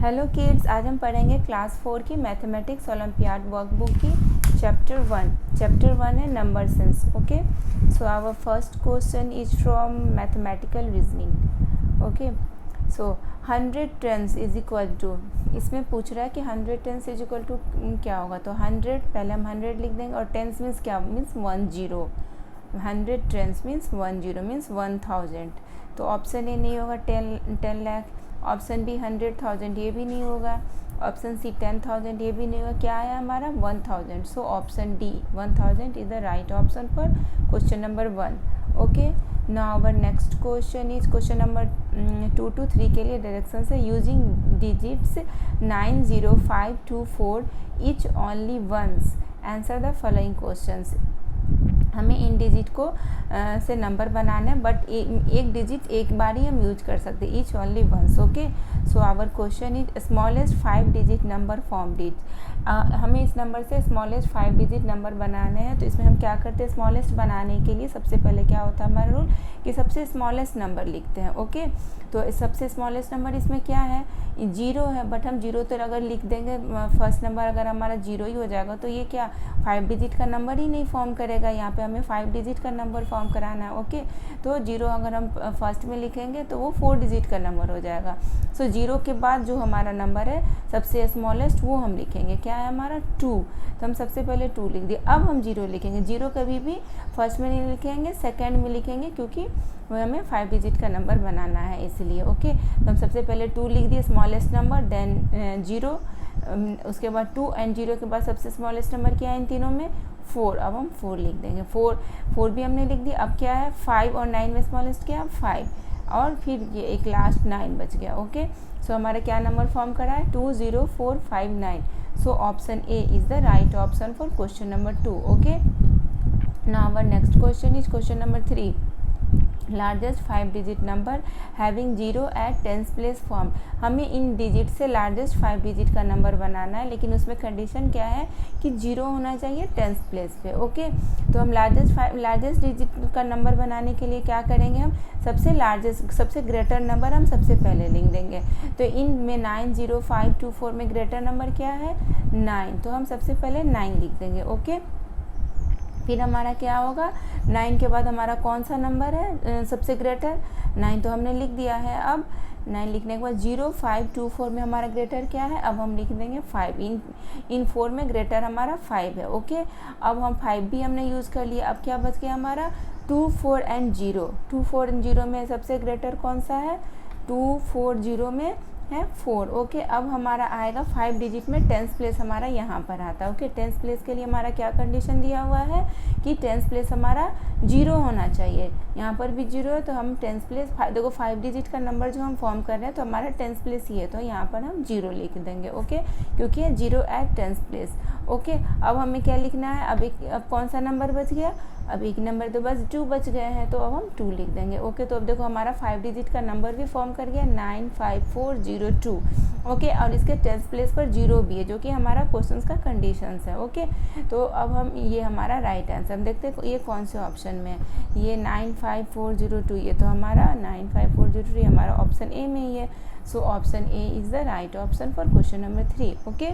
Hello kids, आज हम पढ़ेंगे क्लास 4 की मैथमेटिक्स ओलंपियाड वर्कबुक की चैप्टर 1 है number sense. Okay, so our first question is from mathematical reasoning. Okay, so 100 tens is equal to, इसमें पूछ रहा है कि 100 टेंस इज इक्वल टू क्या होगा. तो 100 पहले हम 100 लिख देंगे और टेंस मीन्स क्या मीन्स 10. 100 tens means 10 means 1000. तो ऑप्शन ए नहीं होगा 10 लाख, ऑप्शन बी 100,000 ये भी नहीं होगा, ऑप्शन सी 10,000 ये भी नहीं होगा. क्या है हमारा 1000. So option D 1000 is the right option for question number 1. Okay, now our next question is question number 2 to 3 के लिए डायरेक्शन से using digits 90524 each only once answer the following questions. हमें इन डिजिट को से नंबर बनाना है, but एक डिजिट एक बार ही हम यूज कर सकते हैं, each only once. Okay, so our question is smallest 5 digit number formed. हमें इस नंबर से स्मॉलेस्ट 5 डिजिट नंबर बनाने हैं. तो इसमें हम क्या करते हैं, स्मॉलेस्ट बनाने के लिए सबसे पहले क्या होता है हमारा रूल कि सबसे स्मॉलेस्ट नंबर लिखते हैं. ओके, तो सबसे स्मॉलेस्ट नंबर इसमें क्या है, 0 है, बट हम 0 तो अगर लिख देंगे फर्स्ट नंबर अगर हमारा 0 ही हो जाएगा तो ये क्या 5 डिजिट का नंबर ही नहीं फॉर्म करेगा. यहाँ पे हमें 5 डिजिट का नंबर फॉर्म कराना है. ओके, तो 0 अगर हम फर्स्ट में लिखेंगे तो वो 4 डिजिट का नंबर हो जाएगा. सो 0 के बाद जो हमारा नंबर है सबसे स्मॉलेस्ट वो हम लिखेंगे. क्या है हमारा 2, तो हम सबसे पहले 2 लिख दिए. अब हम 0 लिखेंगे. 0 कभी भी फर्स्ट में नहीं लिखेंगे, सेकेंड में लिखेंगे, क्योंकि वो हमें 5 डिजिट का नंबर बनाना है इसलिए. ओके, तो हम सबसे पहले 2 लिख दिए स्मॉलेस्ट नंबर, देन 0, उसके बाद 2 एंड 0 के बाद सबसे स्मॉलेस्ट नंबर क्या है इन तीनों में 4. अब हम 4 लिख देंगे. 4 भी हमने लिख दिया. अब क्या है 5 और 9 में स्मॉलेस्ट क्या है 5, और फिर ये एक लास्ट 9 बच गया. ओके, सो हमारा क्या नंबर फॉर्म करा है 20459. So option A is the right option for question number 2. Okay, now our next question is question number 3. Largest 5 digit number having 0 at tens place form. हमें इन डिजिट से largest 5 digit का number बनाना है, लेकिन उसमें कंडीशन क्या है कि 0 होना चाहिए टेंस प्लेस पे. ओके, तो हम लार्जेस्ट डिजिट का नंबर बनाने के लिए क्या करेंगे, हम सबसे ग्रेटर नंबर हम सबसे पहले लिख देंगे. तो इन में 90524 में ग्रेटर नंबर क्या है 9, तो हम सबसे पहले 9 लिख देंगे. ओके, फिर हमारा क्या होगा 9 के बाद हमारा कौन सा नंबर है सबसे ग्रेटर 9, तो हमने लिख दिया है. अब 9 लिखने के बाद 0524 में हमारा ग्रेटर क्या है, अब हम लिख देंगे 5. इन 4 में ग्रेटर हमारा 5 है. ओके, अब हम 5 भी हमने यूज़ कर लिया. अब क्या बच गया हमारा 2 4 एंड 0. 2 4 एंड 0 में सबसे ग्रेटर कौन सा है 240 में है 4. ओके, अब हमारा आएगा 5 डिजिट में टेंस प्लेस हमारा यहाँ पर आता है. ओके, टेंस प्लेस के लिए हमारा क्या कंडीशन दिया हुआ है कि टेंस प्लेस हमारा 0 होना चाहिए. यहाँ पर भी 0 है, तो हम टेंस प्लेस देखो 5 डिजिट का नंबर जो हम फॉर्म कर रहे हैं तो हमारा टेंस प्लेस ही है, तो यहाँ पर हम 0 लिख देंगे. ओके, क्योंकि ये 0 एट टेंस प्लेस. ओके, अब हमें क्या लिखना है, अब कौन सा नंबर बच गया, अब एक नंबर तो बस 2 बच गए हैं, तो अब हम 2 लिख देंगे. ओके, तो अब देखो हमारा 5 डिजिट का नंबर भी फॉर्म कर गया 95402. ओके, और इसके टेंस प्लेस पर 0 भी है, जो कि हमारा क्वेश्चन का कंडीशंस है. ओके, तो अब हम ये हमारा राइट आंसर हम देखते हैं ये कौन से ऑप्शन में है. ये 95402, ये तो हमारा 95402 हमारा ऑप्शन ए में ही है. So option A is the right option for question number 3. Okay,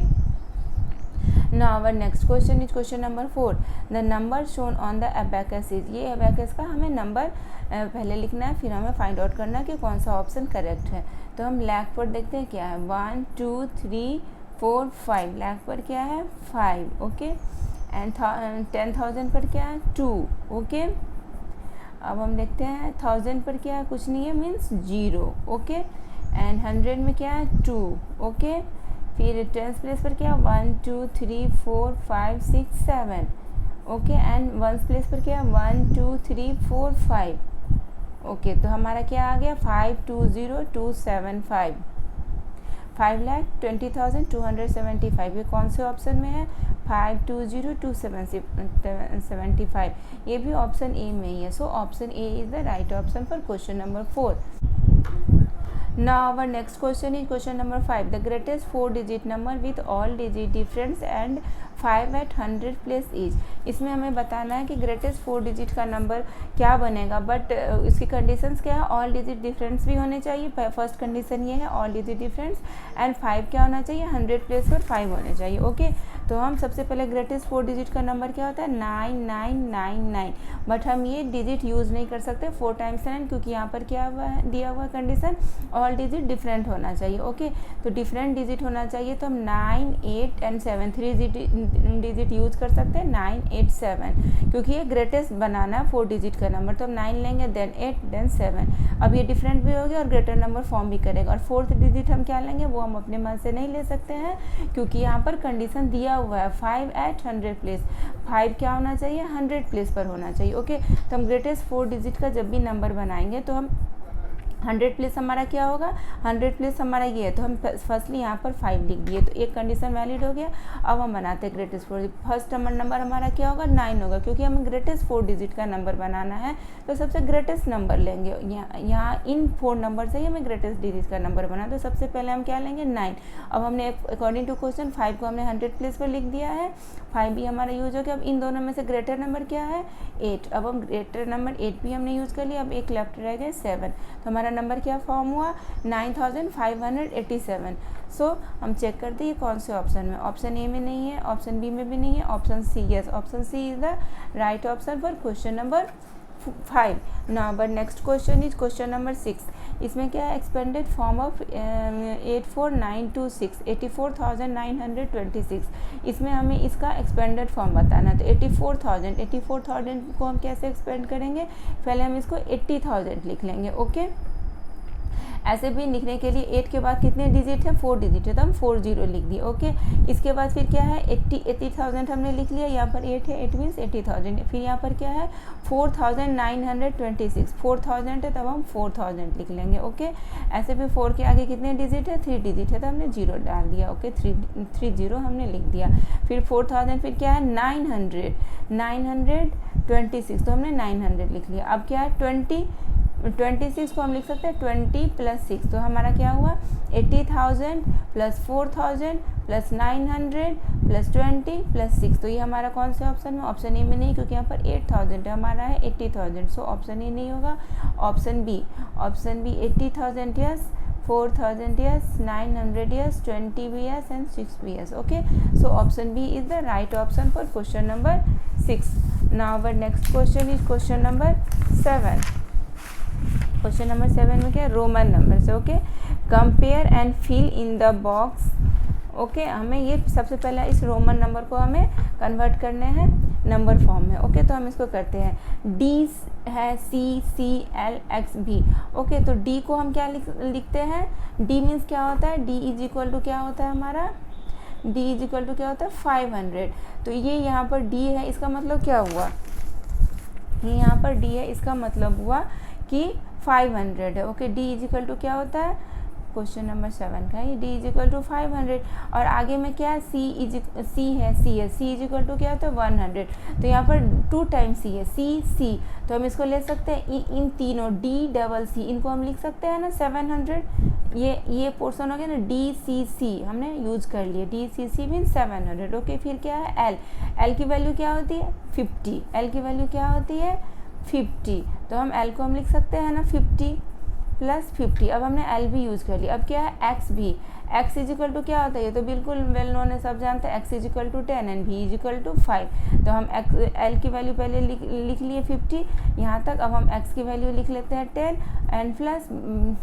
now our next question is question number 4. the number shown on the abacus is, ये abacus का हमें नंबर पहले लिखना है, फिर हमें फाइंड आउट करना है कि कौन सा ऑप्शन करेक्ट है. तो हम लैक पर देखते हैं क्या है 1 2 3 4 5. लैक पर क्या है 5. ओके, एंड 10,000 पर क्या है 2. ओके, अब हम देखते हैं 1000 पर क्या है कुछ नहीं है मीन्स 0. ओके, एंड 100 में क्या है 2. ओके, फिर टेंस प्लेस पर क्या 1 2 3 4 5 6 7. ओके, एंड वंस प्लेस पर क्या 1 2 3 4 5. ओके, तो हमारा क्या आ गया 520275. 5,20,275. ये कौन से ऑप्शन में है 520275. ये भी ऑप्शन ए में ही है. So option A is the right option for question number 4. Now our next question is question number 5. The greatest 4-digit number with all digit difference and 5 at 100 place each. इसमें हमें बताना है कि greatest 4 digit का number क्या बनेगा, but इसकी conditions क्या है, ऑल डिजिट डिफरेंस भी होने चाहिए, फर्स्ट कंडीशन ये है ऑल डिजिट डिफरेंस, एंड 5 क्या होना चाहिए, 100 प्लेस पर 5 होने चाहिए। ओके, तो हम सबसे पहले ग्रेटेस्ट 4 डिजिट का नंबर क्या होता है 9999, बट हम ये डिजिट यूज़ नहीं कर सकते 4 टाइम्स 9, क्योंकि यहाँ पर क्या हुआ है, दिया हुआ कंडीशन ऑल डिजिट डिफरेंट होना चाहिए। ओके, तो डिफरेंट डिजिट होना चाहिए, तो हम 9, 8 एंड 7 3 डिजिट यूज कर सकते हैं 9, 8, 7, क्योंकि ये ग्रेटेस्ट बनाना है 4 डिजिट का नंबर, तो हम 9 लेंगे, देन 8, देन 7। अब ये डिफरेंट भी हो गया और ग्रेटर नंबर फॉर्म भी करेगा। और 4th डिजिट हम क्या लेंगे, वो हम अपने मन से नहीं ले सकते हैं, क्योंकि यहाँ पर कंडीशन दिया हुआ है 5 at 100 प्लेस, 5 क्या होना चाहिए, 100 प्लेस पर होना चाहिए। ओके, तो हम ग्रेटेस्ट 4 डिजिट का जब भी नंबर बनाएंगे तो हम 100 प्लेस हमारा क्या होगा, 100 प्लेस हमारा ये है, तो हम फर्स्टली यहाँ पर 5 लिख दिए, तो एक कंडीशन वैलिड हो गया। अब हम बनाते हैं ग्रेटेस्ट 4। फर्स्ट नंबर हमारा क्या होगा 9 होगा, क्योंकि हमें ग्रेटेस्ट 4 डिजिट का नंबर बनाना है, तो सबसे ग्रेटेस्ट नंबर लेंगे। यहाँ इन 4 नंबर से ही हमें ग्रेटेस्ट डिजिट का नंबर बना, तो सबसे पहले हम क्या लेंगे 9। अब हमने अकॉर्डिंग टू क्वेश्चन 5 को हमने 100 प्लेस पर लिख दिया है, 5 भी हमारा यूज हो गया। अब इन दोनों में से ग्रेटर नंबर क्या है 8, अब हम ग्रेटर नंबर 8 भी हमने यूज़ कर लिया। अब एक लेफ्ट रह गए 7, तो हमारा नंबर क्या फॉर्म हुआ 9587। सो हम चेक करते हैं ये कौन से ऑप्शन में, ऑप्शन ए में नहीं है, ऑप्शन बी में भी नहीं है, option C, yes option C is the right option for question number 5। Now but next question is question number 6। इसमें क्या है, एक्सपेंडेड फॉर्म ऑफ 84926, 84,926। इसमें हमें इसका एक्सपेंडेड फॉर्म बताना है, तो 84,000 को हम कैसे एक्सपेंड करेंगे, पहले हम इसको 80,000 लिख लेंगे। ओके, ऐसे भी लिखने के लिए 8 के बाद कितने डिजिट है 4 डिजिट है, तो हम 40 लिख दिए। ओके, इसके बाद फिर क्या है 80,000 हमने लिख लिया, यहाँ पर 8 है, 8 मीन्स 80,000। फिर यहाँ पर क्या है 4,926, 4,000 है, तब हम 4,000 लिख लेंगे। ओके, ऐसे भी 4 के आगे कितने डिजिट है 3 डिजिट है, तो हमने 0 डाल दिया। ओके, 30 हमने लिख दिया। फिर 4,000 फिर क्या है 926, तो हमने 900 लिख लिया। अब क्या है 26 को हम लिख सकते हैं 20 + 6, तो हमारा क्या हुआ 80,000 + 4,000 + 900 + 20 + 6, तो ये हमारा कौन से ऑप्शन में, ऑप्शन ए में नहीं, क्योंकि यहाँ पर 8,000 है, हमारा है 80,000, सो ऑप्शन ए नहीं होगा। Option B 80,000 yes, 4,000 yes, 900 yes, 20 भी यस एंड 6 भी yes. Okay, so option B is the right option for question number 6। Now our next question is question number 7। Question number 7 में क्या है, रोमन नंबर से। Okay, compare and fill in the box. Okay, हमें ये सबसे पहले इस Roman number को हमें कन्वर्ट करने हैं नंबर फॉर्म में। ओके, तो हम इसको करते हैं, डी है CCLXB। ओके, तो डी को हम क्या लिखते हैं, डी मीन्स क्या होता है, डी इज इक्वल टू क्या होता है हमारा, डी इज इक्वल टू क्या होता है 500। तो ये यहाँ पर डी है, इसका मतलब क्या हुआ, ये यहाँ पर डी है, इसका मतलब हुआ कि 500 है। Okay, D is equal to क्या होता है, क्वेश्चन नंबर 7 का ये डी इज इक्वल टू 500, और आगे में क्या है सी है, सी इज इक्वल टू क्या होता है 100, तो यहाँ पर 2 टाइम्स सी है, सी, तो हम इसको ले सकते हैं इन तीनों DCC, इनको हम लिख सकते हैं ना 700, ये पोर्शन हो गया ना DCC हमने यूज कर लिया, DCC मीन 700। ओके, फिर क्या है एल की वैल्यू क्या होती है 50, एल की वैल्यू क्या होती है 50, तो हम एल को हम लिख सकते हैं ना 50 + 50। अब हमने एल भी यूज़ कर लिया। अब क्या है एक्स भी, एक्स इज इक्वल टू क्या होता है, ये तो बिल्कुल वेल नोन है, सब जानते हैं, X is equal to 10 and V is equal to 5, तो हम एल की वैल्यू पहले लिख लिए 50 यहाँ तक। अब हम एक्स की वैल्यू लिख लेते हैं 10 एंड प्लस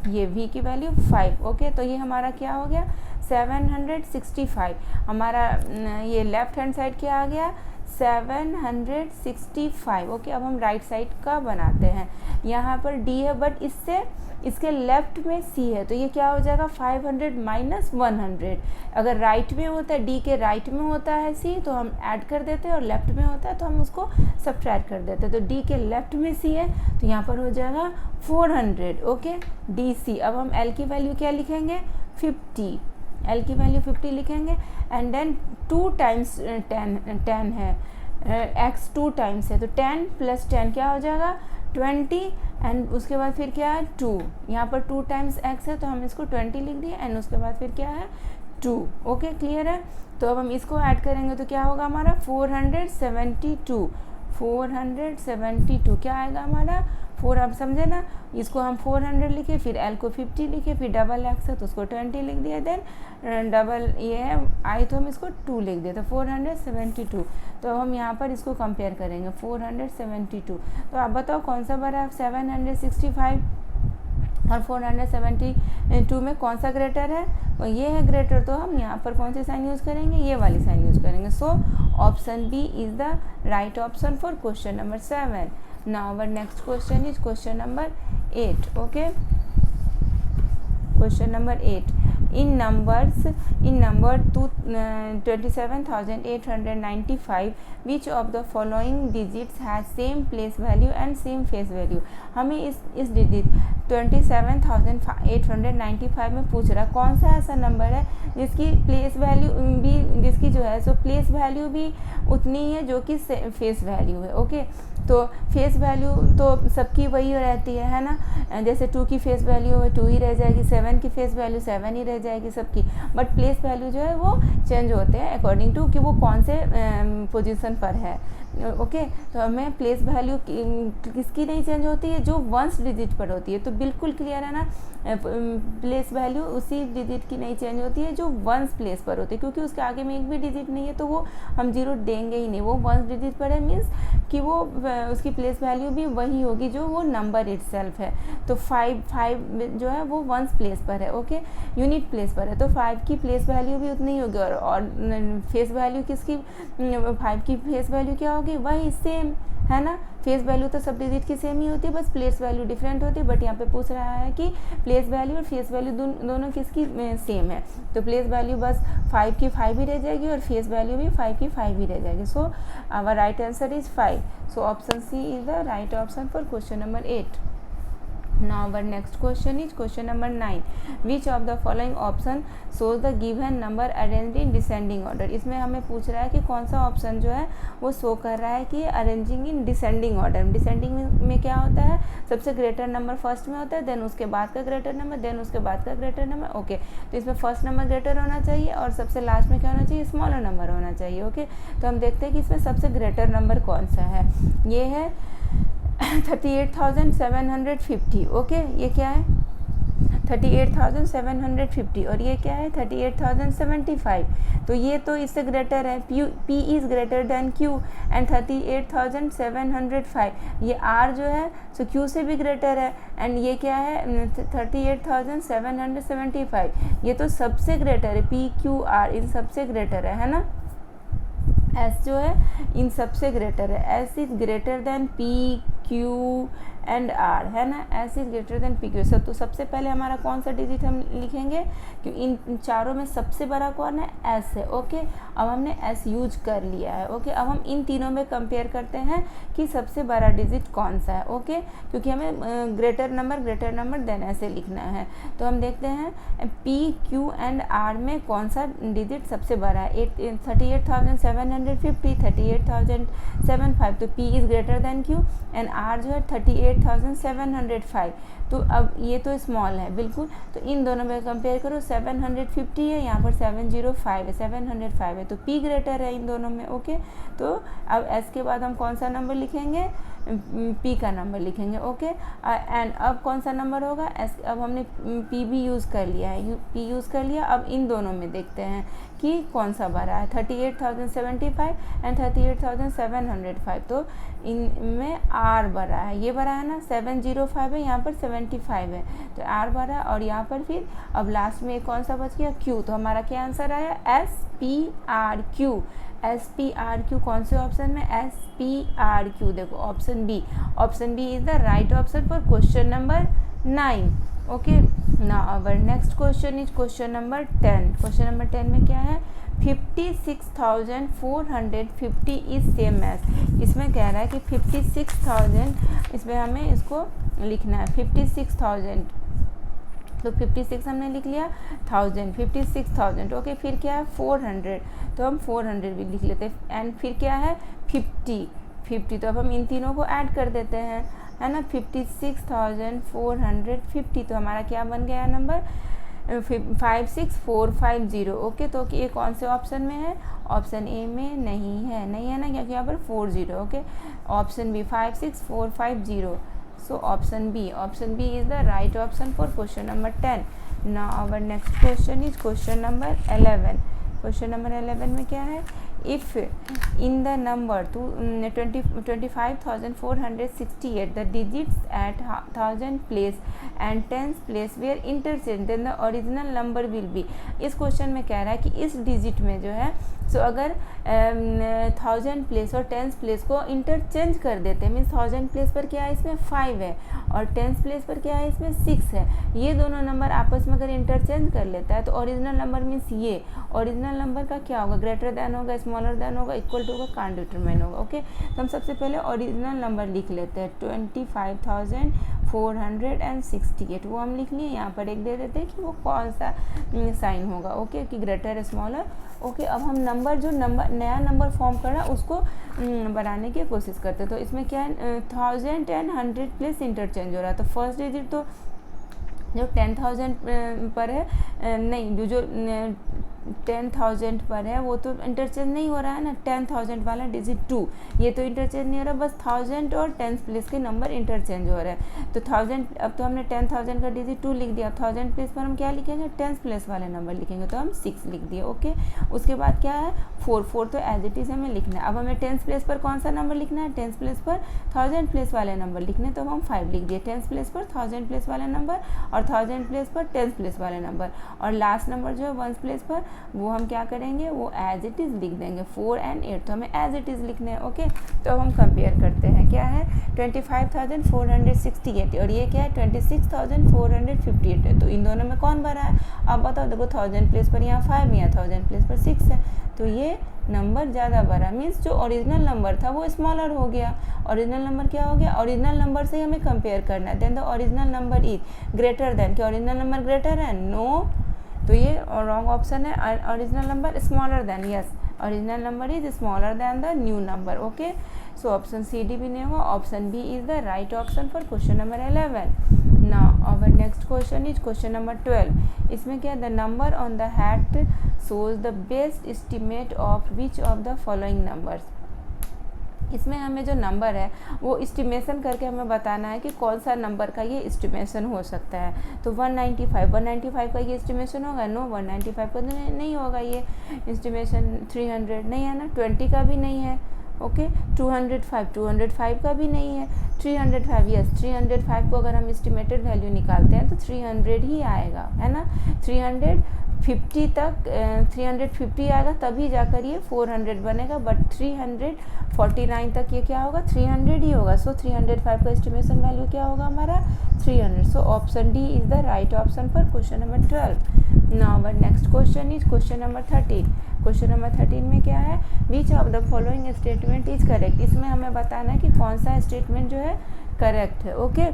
ये वी की वैल्यू 5। ओके, तो ये हमारा क्या हो गया 765, हमारा ये लेफ्ट हैंड साइड क्या आ गया 765। ओके, अब हम राइट साइड का बनाते हैं, यहाँ पर डी है बट इसके लेफ्ट में सी है, तो ये क्या हो जाएगा 500 - 100। अगर राइट में होता है, डी के राइट में होता है सी, तो हम ऐड कर देते हैं, और लेफ्ट में होता है तो हम उसको सब्ट्रैक्ट कर देते हैं। तो डी के लेफ्ट में सी है, तो यहाँ पर हो जाएगा 400। Okay, D C. अब हम एल की वैल्यू क्या लिखेंगे 50, एल की वैल्यू 50 लिखेंगे, एंड देन 2 टाइम्स 10 है, एक्स 2 टाइम्स है, तो 10 + 10 क्या हो जाएगा 20 एंड उसके बाद फिर क्या है 2, यहाँ पर 2 टाइम्स x है तो हम इसको 20 लिख दिए एंड उसके बाद फिर क्या है 2। ओके, क्लियर है। तो अब हम इसको ऐड करेंगे तो क्या होगा हमारा 472 क्या आएगा हमारा 4। आप समझे ना, इसको हम 400 लिखे, फिर l को 50 लिखे, फिर डबल x है तो उसको 20 लिख दिया, देन डबल ये है i तो हम इसको 2 लिख दिए, तो 472। तो हम यहाँ पर इसको कंपेयर करेंगे 472। तो आप बताओ कौन सा बड़ा है 765 और 472 में कौन सा ग्रेटर है, और ये है ग्रेटर, तो हम यहाँ पर कौन सी साइन यूज़ करेंगे, ये वाली साइन यूज़ करेंगे। So option B is the right option for question number 7। Now our next question is question number 8। Okay, question number 8, in number 27,895 which of the following digits has same place value and same face value। हमें इस digit 27,895 में पूछ रहा है कौन सा ऐसा number है जिसकी प्लेस वैल्यू भी, जिसकी जो है सो प्लेस वैल्यू भी उतनी ही है जो कि फेस वैल्यू है। ओके, तो फेस वैल्यू तो सबकी वही रहती है ना, जैसे 2 की फेस वैल्यू 2 ही रह जाएगी, 7 की फेस वैल्यू 7 ही रह जाएगी सबकी, बट प्लेस वैल्यू जो है वो चेंज होते हैं अकॉर्डिंग टू कि वो कौन से पोजीशन पर है। ओके, तो हमें प्लेस वैल्यू किसकी नहीं चेंज होती है, जो वंस डिजिट पर होती है। तो बिल्कुल क्लियर है ना, प्लेस वैल्यू उसी डिजिट की नहीं चेंज होती है जो वंस प्लेस पर होती है, क्योंकि उसके आगे में एक भी डिजिट नहीं है तो वो हम 0 देंगे ही नहीं। वो वंस डिजिट पर है मीन्स कि वो उसकी प्लेस वैल्यू भी वही होगी जो वो नंबर इटसेल्फ है। तो 5 जो है वो वंस प्लेस पर है, ओके, यूनिट प्लेस पर है, तो 5 की प्लेस वैल्यू भी उतनी ही होगी। और फेस वैल्यू किसकी, 5 की फेस वैल्यू क्या होगी, वही सेम है ना। फेस वैल्यू तो सब डिजिट की सेम ही होती है, बस प्लेस वैल्यू डिफरेंट होती है। बट यहाँ पे पूछ रहा है कि प्लेस वैल्यू और फेस वैल्यू दोनों किसकी सेम है, तो प्लेस वैल्यू बस 5 की 5 ही रह जाएगी और फेस वैल्यू भी 5 की 5 ही रह जाएगी। So our right answer is 5। So option C is the right option for question number 8। Now our next question is question number 9. Which of the following option shows the given number arranged in descending order। इसमें हमें पूछ रहा है कि कौन सा option जो है वो शो कर रहा है कि arranging in descending order. Descending में क्या होता है, सबसे ग्रेटर नंबर फर्स्ट में होता है, देन उसके बाद का ग्रेटर नंबर, देन उसके बाद का ग्रेटर नंबर। ओके, तो इसमें फर्स्ट नंबर ग्रेटर होना चाहिए और सबसे लास्ट में क्या होना चाहिए, स्मॉलर नंबर होना चाहिए। ओके, तो हम देखते हैं कि इसमें सबसे ग्रेटर नंबर कौन सा है। ये है 38,750। ओके, ये क्या है 38,750 और ये क्या है 38,075। तो ये तो इससे ग्रेटर है, P is greater than Q and 38,705। ये R जो है सो Q से भी ग्रेटर है एंड ये क्या है 38,775। ये तो सबसे ग्रेटर है, P Q R इन सबसे ग्रेटर है ना। S जो है इन सबसे ग्रेटर है, S is greater then P Q and R है ना, S is greater then P Q। सब तो सबसे पहले हमारा कौन सा डिजिट हम लिखेंगे, क्योंकि इन चारों में सबसे बड़ा कौन है, S है। ओके, अब हमने S यूज कर लिया है। ओके, अब हम इन तीनों में कंपेयर करते हैं कि सबसे बड़ा डिजिट कौन सा है। ओके, क्योंकि हमें ग्रेटर नंबर देन ऐसे लिखना है। तो हम देखते हैं P Q एंड R में कौन सा डिजिट सबसे बड़ा है। 38,750, 38,075, तो P is greater than Q and R जो है 38,705। तो अब ये तो स्मॉल है बिल्कुल, तो इन दोनों में कंपेयर करो, 750 है, यहाँ पर 705 है, 705 है, तो P ग्रेटर है इन दोनों में। ओके, तो अब S के बाद हम कौन सा नंबर लिखेंगे, P का नंबर लिखेंगे। ओके, एंड अब कौन सा नंबर होगा S। अब हमने P भी यूज़ कर लिया है, P यूज़ कर लिया। अब इन दोनों में देखते हैं कि कौन सा बड़ा है, 38,075 एंड 38,705। तो इनमें R बड़ा है, ये बड़ा है ना, 705 है, यहाँ पर 75 है, तो R बड़ा है। और यहाँ पर फिर अब लास्ट में कौन सा बच गया, Q। तो हमारा क्या आंसर आया, SPRQ। SPRQ कौन से ऑप्शन में, SPRQ। देखो option B is the right option for question number 9। Okay, now our next question is question number 10। Question number 10 में क्या है, 56,450 इज सेम एज। इसमें कह रहा है कि 56,000, इसमें हमें इसको लिखना है 56,000। तो 56 हमने लिख लिया, 1000 56,000। ओके, फिर क्या है 400, तो हम 400 भी लिख लेते हैं। एंड फिर क्या है 50। तो अब हम इन तीनों को ऐड कर देते हैं। है ना, 56,450, तो हमारा क्या बन गया नंबर 56450। ओके, तो ये कौन से ऑप्शन में है, ऑप्शन ए में नहीं है ना, क्योंकि यहाँ पर 40। Okay, option B 56450। So option B is the right option for question number 10। Now our next question is question number 11। Question number 11 में क्या है, if in the number 25,468 the digits at 1000 place and tens place were interchanged then the original number will be। इस question में कह रहा है कि इस डिजिट में जो है सो अगर 1000 प्लेस और टेंस प्लेस को इंटरचेंज कर देते हैं, मीन्स 1000 प्लेस पर क्या है इसमें 5 है और टेंस प्लेस पर क्या है इसमें 6 है, ये दोनों नंबर आपस में अगर इंटरचेंज कर लेता है तो ओरिजिनल नंबर मीन्स ये ओरिजिनल नंबर का क्या होगा, ग्रेटर देन होगा, स्मॉलर देन होगा, इक्वल टू होगा, कांट डिटरमाइन होगा। ओके, तो हम सबसे पहले ओरिजिनल नंबर लिख लेते हैं 25,468, वो हम लिख लिए, यहाँ पर एक दे देते हैं कि वो कौन सा साइन होगा। ओके, कि ग्रेटर स्मॉलर। ओके, अब हम नया नंबर फॉर्म करना उसको बनाने की कोशिश करते हैं। तो इसमें क्या है 1000 एंड 100 प्लेस इंटरचेंज हो रहा है, तो फर्स्ट डिजिट तो जो 10,000 पर है नहीं, जो 10,000 पर है वो तो इंटरचेंज नहीं हो रहा है ना, 10,000 वाला डिजिट 2 ये तो इंटरचेंज नहीं हो रहा, बस 1000 और 10 प्लेस के नंबर इंटरचेंज हो रहे हैं। तो 1000 अब तो हमने 10,000 का डिजिट 2 लिख दिया, अब 1000 प्लेस पर हम क्या लिखेंगे, 10 प्लेस वाले नंबर लिखेंगे, तो हम 6 लिख दिए। ओके, उसके बाद क्या है 4 तो एज इट इज़ हमें लिखना है। अब हमें 10 प्लेस पर कौन सा नंबर लिखना है, 10 प्लेस पर 1000 प्लेस वाले नंबर लिखने, तो हम 5 लिख दिए, 10 प्लेस पर 1000 प्लेस वाले नंबर और 1000 प्लेस पर 10 प्लेस वाले नंबर, और लास्ट नंबर जो है 1 प्लेस पर वो हम क्या करेंगे, वो एज इट इज़ लिख देंगे 4 एंड 8, तो हमें एज इट इज़ लिखने हैं। ओके, तो अब हम कंपेयर करते हैं, क्या है 25,468 और ये क्या है 26,458 है, तो इन दोनों में कौन बड़ा है, अब बताओ। देखो 1000 प्लेस पर यहाँ 5, यहाँ 1000 प्लेस पर 6 है, तो ये नंबर ज़्यादा बड़ा, मीन्स जो ओरिजिनल नंबर था वो स्मॉलर हो गया। ओरिजिनल नंबर क्या हो गया, ओरिजिनल नंबर से ही हमें कंपेयर करना है, then the original number is greater than, क्या ओरिजिनल नंबर ग्रेटर है, नो, तो ये रॉन्ग ऑप्शन है। Original number smaller than, yes, original number is smaller than the new number. Okay, so option C D भी नहीं होगा, option B is the right option for question number 11। Now our next question is question number 12। इसमें क्या है, the number on the hat shows the best estimate of which of the following numbers. इसमें हमें जो number है वो estimation करके हमें बताना है कि कौन सा नंबर का ये एस्टिमेशन हो सकता है। तो 195 का ये एस्टिमेशन होगा, नो 195 का नहीं होगा ये एस्टिमेशन, 300 नहीं है ना, 20 का भी नहीं है। ओके, 205 का भी नहीं है, 305 यस 305 को अगर हम एस्टिमेटेड वैल्यू निकालते हैं तो 300 ही आएगा, है ना, 350 तक 350 आएगा तभी जाकर ये 400 बनेगा, बट 349 तक ये क्या होगा 300 ही होगा। सो 305 का एस्टिमेशन वैल्यू क्या होगा हमारा 300। So option D is the right option for question number 12। Now our next question is question number 13। Question number 13 में क्या है, which of the following statement is correct. इसमें हमें बताना है कि कौन सा स्टेटमेंट जो है करेक्ट है। ओके,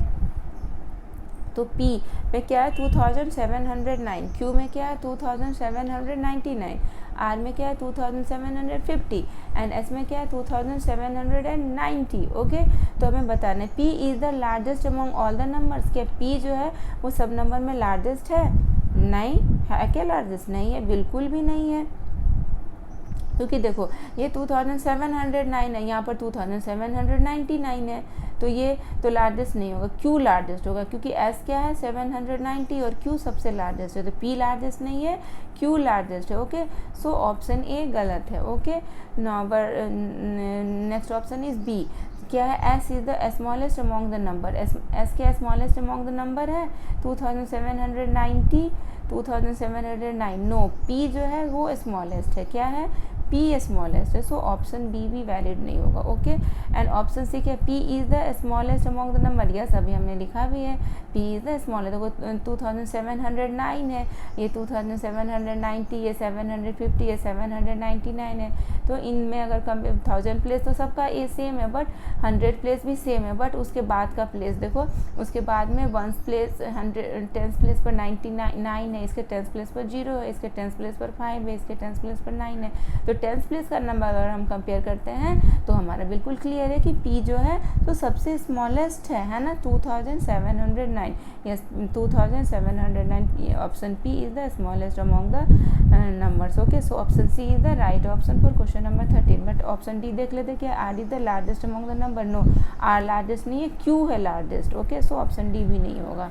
तो P में क्या है 2709, Q में क्या है 2799, R में क्या है 2750 एंड S में क्या है 2790। ओके, तो हमें बताना है P is the largest among all the numbers. क्या P जो है वो सब नंबर में लार्जेस्ट है, नहीं है, क्या लार्जेस्ट नहीं है, बिल्कुल भी नहीं है, क्योंकि देखो ये 2709 है, यहाँ पर 2799 है, तो ये तो लार्जेस्ट नहीं होगा। Q लार्जेस्ट होगा क्योंकि S क्या है 790 और Q सबसे लार्जेस्ट है, तो P लार्जेस्ट नहीं है, Q लार्जेस्ट है। ओके, सो ऑप्शन ए गलत है। Okay, number next option is B, क्या है S is the smallest among the number. S क्या स्मॉलेस्ट अमॉन्ग द नंबर है 2790, 2709, नो, P जो है वो स्मॉलेस्ट है, क्या है P स्मॉलेस्ट है, सो ऑप्शन बी भी वैलिड नहीं होगा। ओके, एंड ऑप्शन सी क्या P is the smallest among the number, yes अभी हमने लिखा भी है P इज़ द स्मॉलेस्ट। देखो 2709 है, ये 2790, ये 750, ये 799 है, तो इनमें अगर 1000 प्लेस तो सबका ए सेम है, बट 100 प्लेस भी सेम है, बट उसके बाद का प्लेस देखो, उसके बाद में 1 प्लेस 10 प्लेस पर 99 है, इसके 10 प्लेस पर 0 है, इसके 10 प्लेस पर 5 है, इसके 10 प्लेस पर 9 है। तो 10 प्लेस का नंबर अगर हम कंपेयर करते हैं तो हमारा बिल्कुल क्लियर है कि P जो है तो सबसे स्मॉलेस्ट है ना, 2709। Yes, 2709, option P is the smallest among the numbers. Okay, so option C is the right option for question number 13। But option D देख लेते क्या, R is the largest among the number. No, R largest नहीं है, Q है largest. Okay, so option D भी नहीं होगा।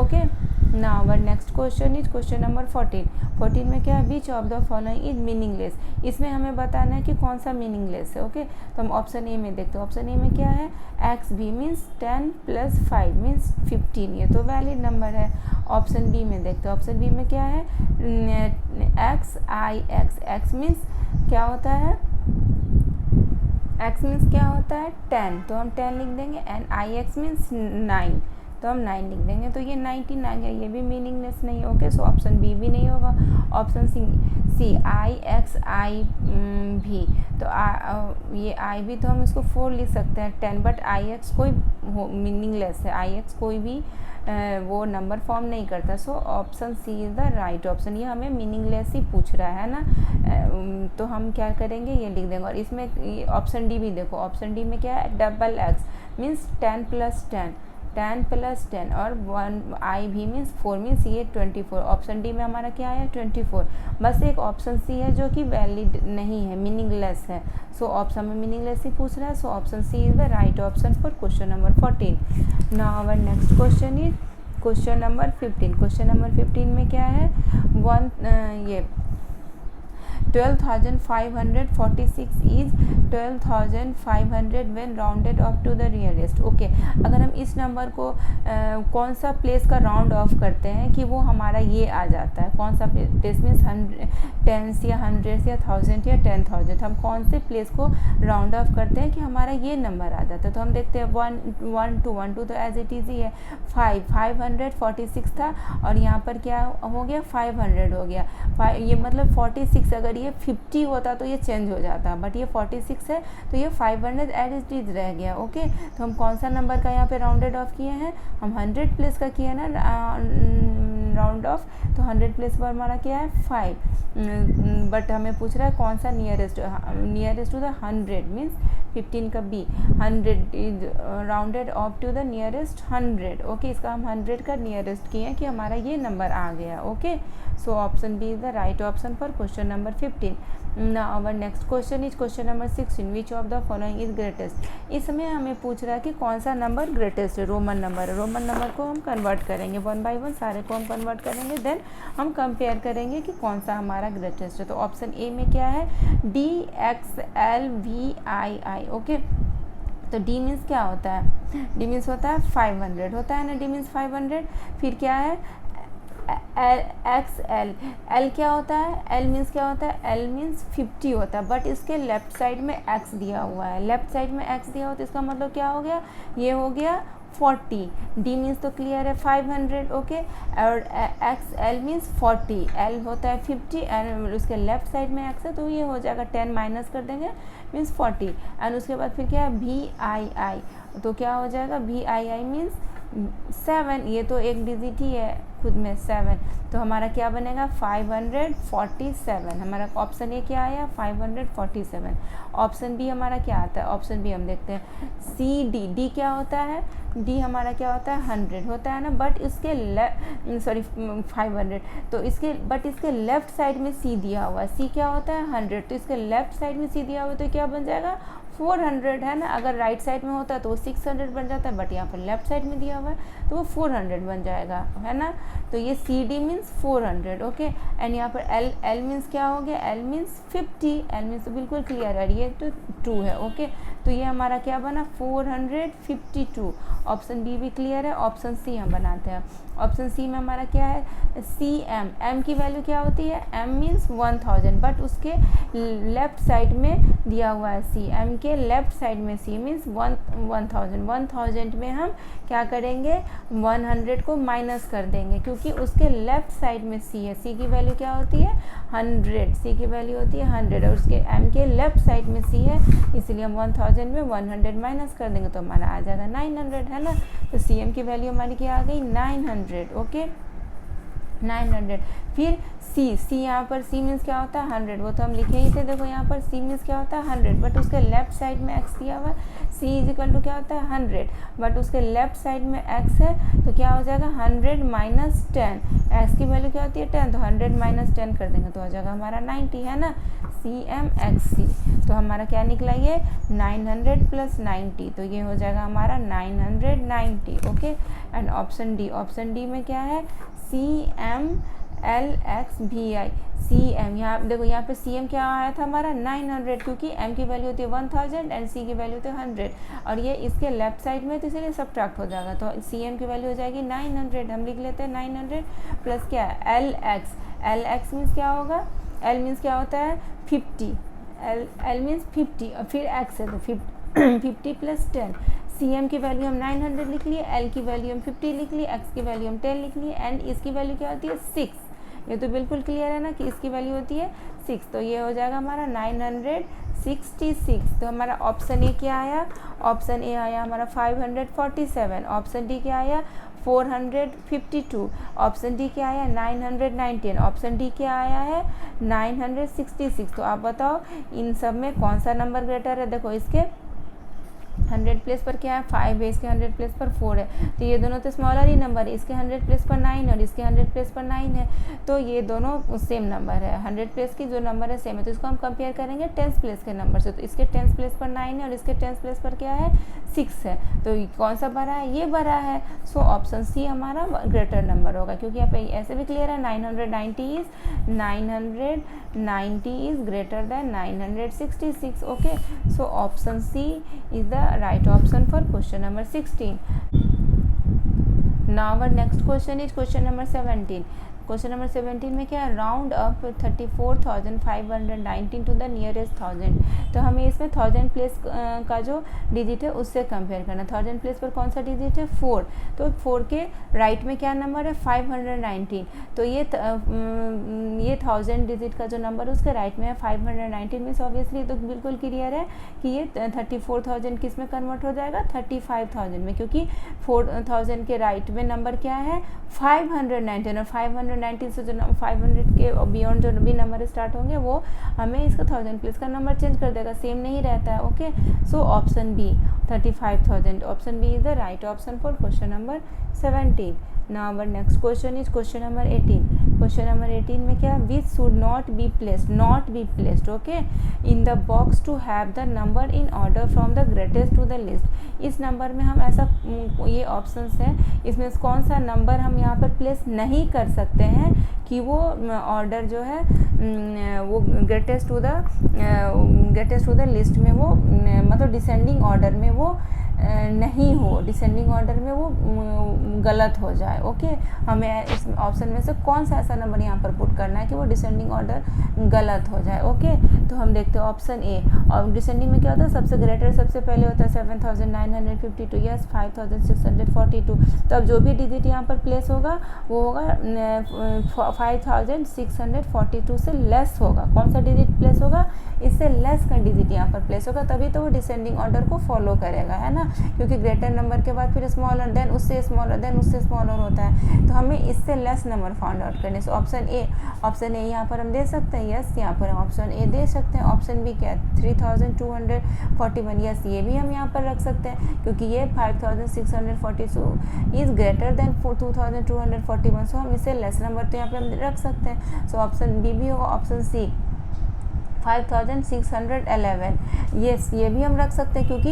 Okay, now our next question is question number 14 में क्या है, which of the following is meaningless. इसमें हमें बताना है कि कौन सा मीनिंगलेस है। ओके, तो हम ऑप्शन ए में देखते हैं। ऑप्शन ए में क्या है, एक्स भी मीन्स 10 + 5 मीन्स 15, ये तो वैलिड नंबर है। ऑप्शन बी में देखते हैं। ऑप्शन बी में क्या है, एक्स आई एक्स, एक्स मीन्स क्या होता है, एक्स मीन्स क्या होता है 10, तो हम 10 लिख देंगे। एंड आई एक्स मीन्स 9, तो हम 9 लिख देंगे। तो ये 99 है, ये भी मीनिंगलेस नहीं है। ओके, सो ऑप्शन बी भी नहीं होगा। ऑप्शन सी आई एक्स आई भी, तो ये आई भी तो हम इसको 4 लिख सकते हैं 10, बट आई एक्स कोई मीनिंगलेस है, आई एक्स कोई भी वो नंबर फॉर्म नहीं करता। So option C is the right option. ये हमें मीनिंगलेस ही पूछ रहा है ना, तो हम क्या करेंगे, ये लिख देंगे। और इसमें ऑप्शन डी भी देखो, ऑप्शन डी में क्या है, डबल एक्स मीन्स 10 + 10, 10 + 10, और 1 आई भी मीन्स 4 मीन्स ये 24। ऑप्शन डी में हमारा क्या है 24। बस एक ऑप्शन सी है जो कि वैलिड नहीं है, मीनिंगलेस है। सो ऑप्शन में मीनिंगलेस ही पूछ रहा है। So option C is the right option for question number 14। Now our next question is question number 15। Question number 15 में क्या है, 12,546 is 12,500 when rounded off to the nearest. Okay, अगर हम इस नंबर को कौन सा प्लेस का राउंड ऑफ करते हैं कि वो हमारा ये आ जाता है, कौन सा प्लेस मीन्स 10 या 100 या 1000 या 10,000, हम कौन से प्लेस को राउंड ऑफ करते हैं कि हमारा ये नंबर आ जाता है। तो हम देखते हैं 1 2 तो एज इट इज़ ही है। 546 था और यहाँ पर क्या हो गया 500 हो गया। ये मतलब 46, अगर ये 50 होता तो ये चेंज हो जाता, बट ये 46 है तो ये 500 एज इट इज रह गया। ओके, तो हम कौन सा नंबर का यहाँ पे राउंडेड ऑफ किए हैं, हम 100 प्लेस का किए ना राउंड ऑफ, तो 100 प्लेस पर हमारा क्या है 5, बट हमें पूछ रहा है कौन सा नियरेस्ट टू द 100 मीन्स 15 का बी, 100 is rounded off to the nearest 100। Okay, इसका हम 100 का नियरेस्ट किए कि हमारा ये नंबर आ गया। Okay, so option B is the right option for question number 15। Now our next question is question number 16, which of the following is greatest. इसमें हमें पूछ रहा है कि कौन सा नंबर ग्रेटेस्ट है, रोमन नंबर है। रोमन नंबर को हम कन्वर्ट करेंगे 1 बाय 1, सारे को हम कन्वर्ट करेंगे, देन हम कंपेयर करेंगे कि कौन सा हमारा ग्रेटेस्ट है। तो ऑप्शन ए में क्या है, DXLVII। ओके, तो डी मीन्स क्या होता है, डी मीन्स होता है 500 होता है ना, डी मीन्स 500। फिर क्या है XL, L क्या होता है, L मीन्स क्या होता है, L मीन्स 50 होता है, बट इसके लेफ्ट साइड में X दिया हुआ है, लेफ्ट साइड में X दिया हुआ है, तो इसका मतलब क्या हो गया, ये हो गया 40। डी मीन्स तो क्लियर है 500। ओके, और XL मीन्स 40, L होता है 50 एंड उसके लेफ्ट साइड में X है, तो ये हो जाएगा 10 माइनस कर देंगे मीन्स 40। एंड उसके बाद फिर क्या है VII, तो क्या हो जाएगा VII मीन्स 7, ये तो एक डिजिट ही है खुद में 7, तो हमारा क्या बनेगा 547। हमारा ऑप्शन ए क्या आया 547। ऑप्शन बी हमारा क्या आता है, ऑप्शन बी हम देखते हैं CD। डी क्या होता है, डी हमारा क्या होता है 100 होता है ना, बट इसके 500, तो इसके बट इसके लेफ्ट साइड में C दिया हुआ है, C क्या होता है 100, तो इसके लेफ्ट साइड में C दिया हुआ है, तो क्या बन जाएगा 400 है ना। अगर राइट साइड में होता तो वो 600 बन जाता है, बट यहाँ पर लेफ्ट साइड में दिया हुआ है तो वो 400 बन जाएगा, है ना। तो ये CD मीन्स 400। ओके, एंड यहाँ पर L मीन्स क्या हो गया, L मीन्स 50, L मीन्स तो बिल्कुल क्लियर है, ये तो 2 है। ओके, तो ये हमारा क्या बना 452। ऑप्शन बी भी क्लियर है। ऑप्शन सी हम बनाते हैं। ऑप्शन सी में हमारा क्या है CM, M की वैल्यू क्या होती है, M मीन्स 1000, बट उसके लेफ्ट साइड में दिया हुआ है सी, एम के लेफ्ट साइड में सी मीन्स 1000 में हम क्या करेंगे 100 को माइनस कर देंगे क्योंकि उसके लेफ्ट साइड में सी है, सी की वैल्यू क्या होती है 100, सी की वैल्यू होती है 100 और उसके एम के लेफ्ट साइड में सी है, इसलिए हम 1000 में 100 माइनस कर देंगे तो हमारा आ जाएगा 900, है ना। तो सी एम की वैल्यू हमारी क्या आ गई 900, ओके 900। फिर सी यहाँ पर सी मीन्स क्या होता है 100, वो तो हम लिखे ही थे, देखो यहाँ पर सी मीन्स क्या होता है 100, बट उसके लेफ्ट साइड में एक्स दिया हुआ है, सी इज इक्वल टू क्या होता है 100, बट उसके लेफ्ट साइड में एक्स है तो क्या हो जाएगा 100 माइनस 10, एक्स की वैल्यू क्या होती है 10, तो 100 माइनस 10 कर देंगे तो हो जाएगा हमारा 90, है ना, सी एम एक्स सी। तो हमारा क्या निकला ये 900 प्लस 90, तो ये हो जाएगा हमारा 990, ओके। एंड ऑप्शन डी में क्या है सी एम एल एक्स भी आई, सी एम, यहाँ देखो यहाँ पे सी एम क्या आया था हमारा 900 क्योंकि एम की वैल्यू होती है 1000 एंड सी की वैल्यू होती है 100 और ये इसके लेफ्ट साइड में तो इसलिए सब्ट्रैक्ट हो जाएगा, तो सी एम की वैल्यू हो जाएगी 900, हम लिख लेते हैं 900 प्लस क्या है एल एक्स मीन्स क्या होगा, एल मीन्स क्या होता है 50, एल मीन्स 50 और फिर एक्स है तो 50 प्लस 10, सी एम की वैल्यू हम 900 लिख लिए, एल की वैल्यू हम 50 लिख लिए, एक्स की वैल्यू हम 10 लिख लिए एंड इसकी वैल्यू क्या होती है 6, ये तो बिल्कुल क्लियर है ना कि इसकी वैल्यू होती है 6, तो ये हो जाएगा हमारा 966। तो हमारा ऑप्शन ए क्या आया, ऑप्शन ए आया हमारा 547, ऑप्शन डी क्या आया 452, ऑप्शन डी क्या आया 919, ऑप्शन डी क्या आया है 966। तो आप बताओ इन सब में कौन सा नंबर ग्रेटर है, देखो इसके 100 प्लेस पर क्या है 5 है, इसके 100 प्लेस पर 4 है, तो ये दोनों तो स्मॉलर ही नंबर है, इसके 100 प्लेस पर 9 और इसके 100 प्लेस पर 9 है, तो ये दोनों सेम नंबर है, 100 प्लेस की जो नंबर है सेम है, तो इसको हम कंपेयर करेंगे 10th प्लेस के नंबर से, तो इसके 10th प्लेस पर 9 है और इसके 10th प्लेस पर क्या है 6 है, तो कौन सा बड़ा है, ये बड़ा है, सो ऑप्शन सी हमारा ग्रेटर नंबर होगा, क्योंकि यहाँ पे ऐसे भी क्लियर है 990 is greater than 966, okay, so option C is the right option for question number 16. Now our next question is question number 17. Question number 17 में क्या है round up 34,519 to the nearest 1000, तो हमें इसमें 1000 प्लेस का जो डिजिट है उससे कंपेयर करना, 1000 प्लेस पर कौन सा डिजिट है 4, तो 4 के राइट में क्या नंबर है 519, तो ये 1000 डिजिट का जो नंबर है उसके राइट में है 519 मीन्स ऑब्वियसली तो बिल्कुल क्लियर है कि ये 34,000 किस में कन्वर्ट हो जाएगा 35,000 में, क्योंकि 4000 के राइट में नंबर क्या है 519 और 519 से जो 500 के बियॉन्ड जो भी नंबर स्टार्ट होंगे वो हमें इसका 1000 प्लेस का नंबर चेंज कर देगा, सेम नहीं रहता है, okay. So option B 35,000, option B is the right option for question number 17. Now our next question is question number 18. Question number 18 में क्या which should not be placed okay in the box to have the number in order from the greatest to the least. इस number में हम ऐसा ये options हैं, इसमें कौन सा नंबर हम यहाँ पर प्लेस नहीं कर सकते हैं कि वो ऑर्डर जो है वो ग्रेटेस्ट टू द लिस्ट में वो मतलब डिसेंडिंग ऑर्डर में वो नहीं हो, डिसेंडिंग ऑर्डर में वो गलत हो जाए, ओके। हमें इस ऑप्शन में से कौन सा ऐसा नंबर यहाँ पर पुट करना है कि वो डिसेंडिंग ऑर्डर गलत हो जाए, ओके। तो हम देखते हैं ऑप्शन ए, और डिसेंडिंग में क्या होता है सबसे ग्रेटर सबसे पहले होता है 7,952, यस 5,642, तो अब जो भी डिजिट यहाँ पर प्लेस होगा वो होगा 5,642 से लेस होगा, कौन सा डिजिट प्लेस होगा इससे लेस का डिजिट यहाँ पर प्लेस होगा, तभी तो वो डिसेंडिंग ऑर्डर को फॉलो करेगा, है ना, क्योंकि ग्रेटर नंबर के बाद फिर स्मॉलर देन उससे स्मॉलर देन उससे स्मॉलर होता है, तो हमें इससे लेस नंबर फाइंड आउट करने से ऑप्शन ए यहाँ पर हम दे सकते हैं, यस यहाँ पर हम ऑप्शन ए दे सकते हैं। ऑप्शन बी क्या है 3,241, यस ये भी हम यहाँ पर रख सकते हैं क्योंकि ये 5,642 इज ग्रेटर देन 2,241, सो हम इससे लेस नंबर तो यहाँ पर हम रख सकते हैं, सो ऑप्शन बी भी होगा। ऑप्शन सी 5,611, यस ये भी हम रख सकते हैं क्योंकि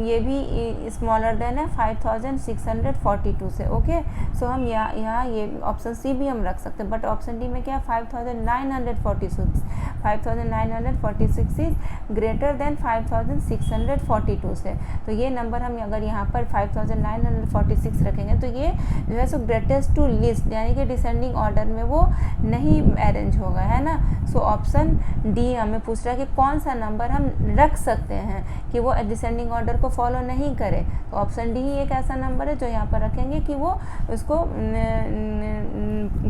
ये भी स्मॉलर देन है 5,642 से, ओके। सो हम यहाँ ये ऑप्शन सी भी हम रख सकते हैं, बट ऑप्शन डी में क्या है 5,946 इज ग्रेटर देन 5,642 से, तो ये नंबर हम अगर यहाँ पर 5,946 रखेंगे तो ये जो है सो ग्रेटेस्ट टू लिस्ट यानी कि डिसेंडिंग ऑर्डर में वो नहीं अरेंज होगा, है ना। सो ऑप्शन डी नहीं, हमें पूछ रहा है कि कौन सा नंबर हम रख सकते हैं कि वो डिसेंडिंग ऑर्डर को फॉलो नहीं करे। तो ऑप्शन डी ही एक ऐसा नंबर है जो यहाँ पर रखेंगे कि वो उसको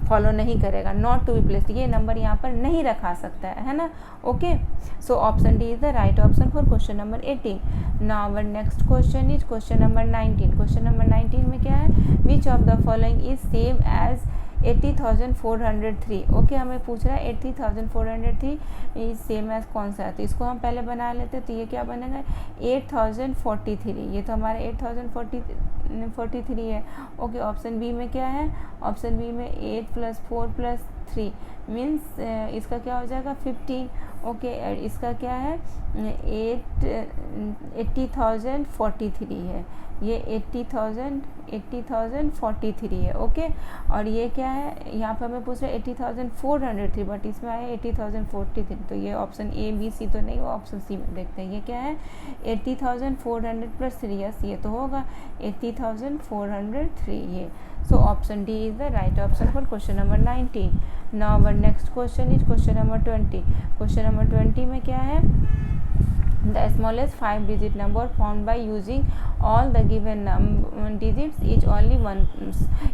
फॉलो नहीं करेगा, नॉट टू बी प्लेस्ड, ये नंबर यहाँ पर नहीं रखा सकता है ना। Okay, so option D is the right option for question number 18। Now our next question is question number 19। Question number 19 में क्या है, which of the following is same as 80,403। Okay, हमें पूछ रहा है 80,403 इज सेम एज कौन सा है। तो इसको हम पहले बना लेते हैं। तो ये क्या बनेगा, 8043, ये तो हमारा 8043 है। ओके, ऑप्शन बी में क्या है, ऑप्शन बी में 8 + 4 + 3 मीन्स इसका क्या हो जाएगा 15। ओके, इसका क्या है 80,043 है, ये 80,043 है। ओके, और ये क्या है, यहाँ पर हमें पूछ रहा है 80,403, बट इसमें आया 80,043। तो ये ऑप्शन ए बी सी तो नहीं, वो ऑप्शन सी में देखते हैं। ये क्या है 80,400 + 3, यस ये तो होगा 80,403 ये। सो option D is the right option for question number 19। Now our next question is question number 20। Question number 20 में क्या है, the smallest 5-digit number formed by using all the given digits is only ones।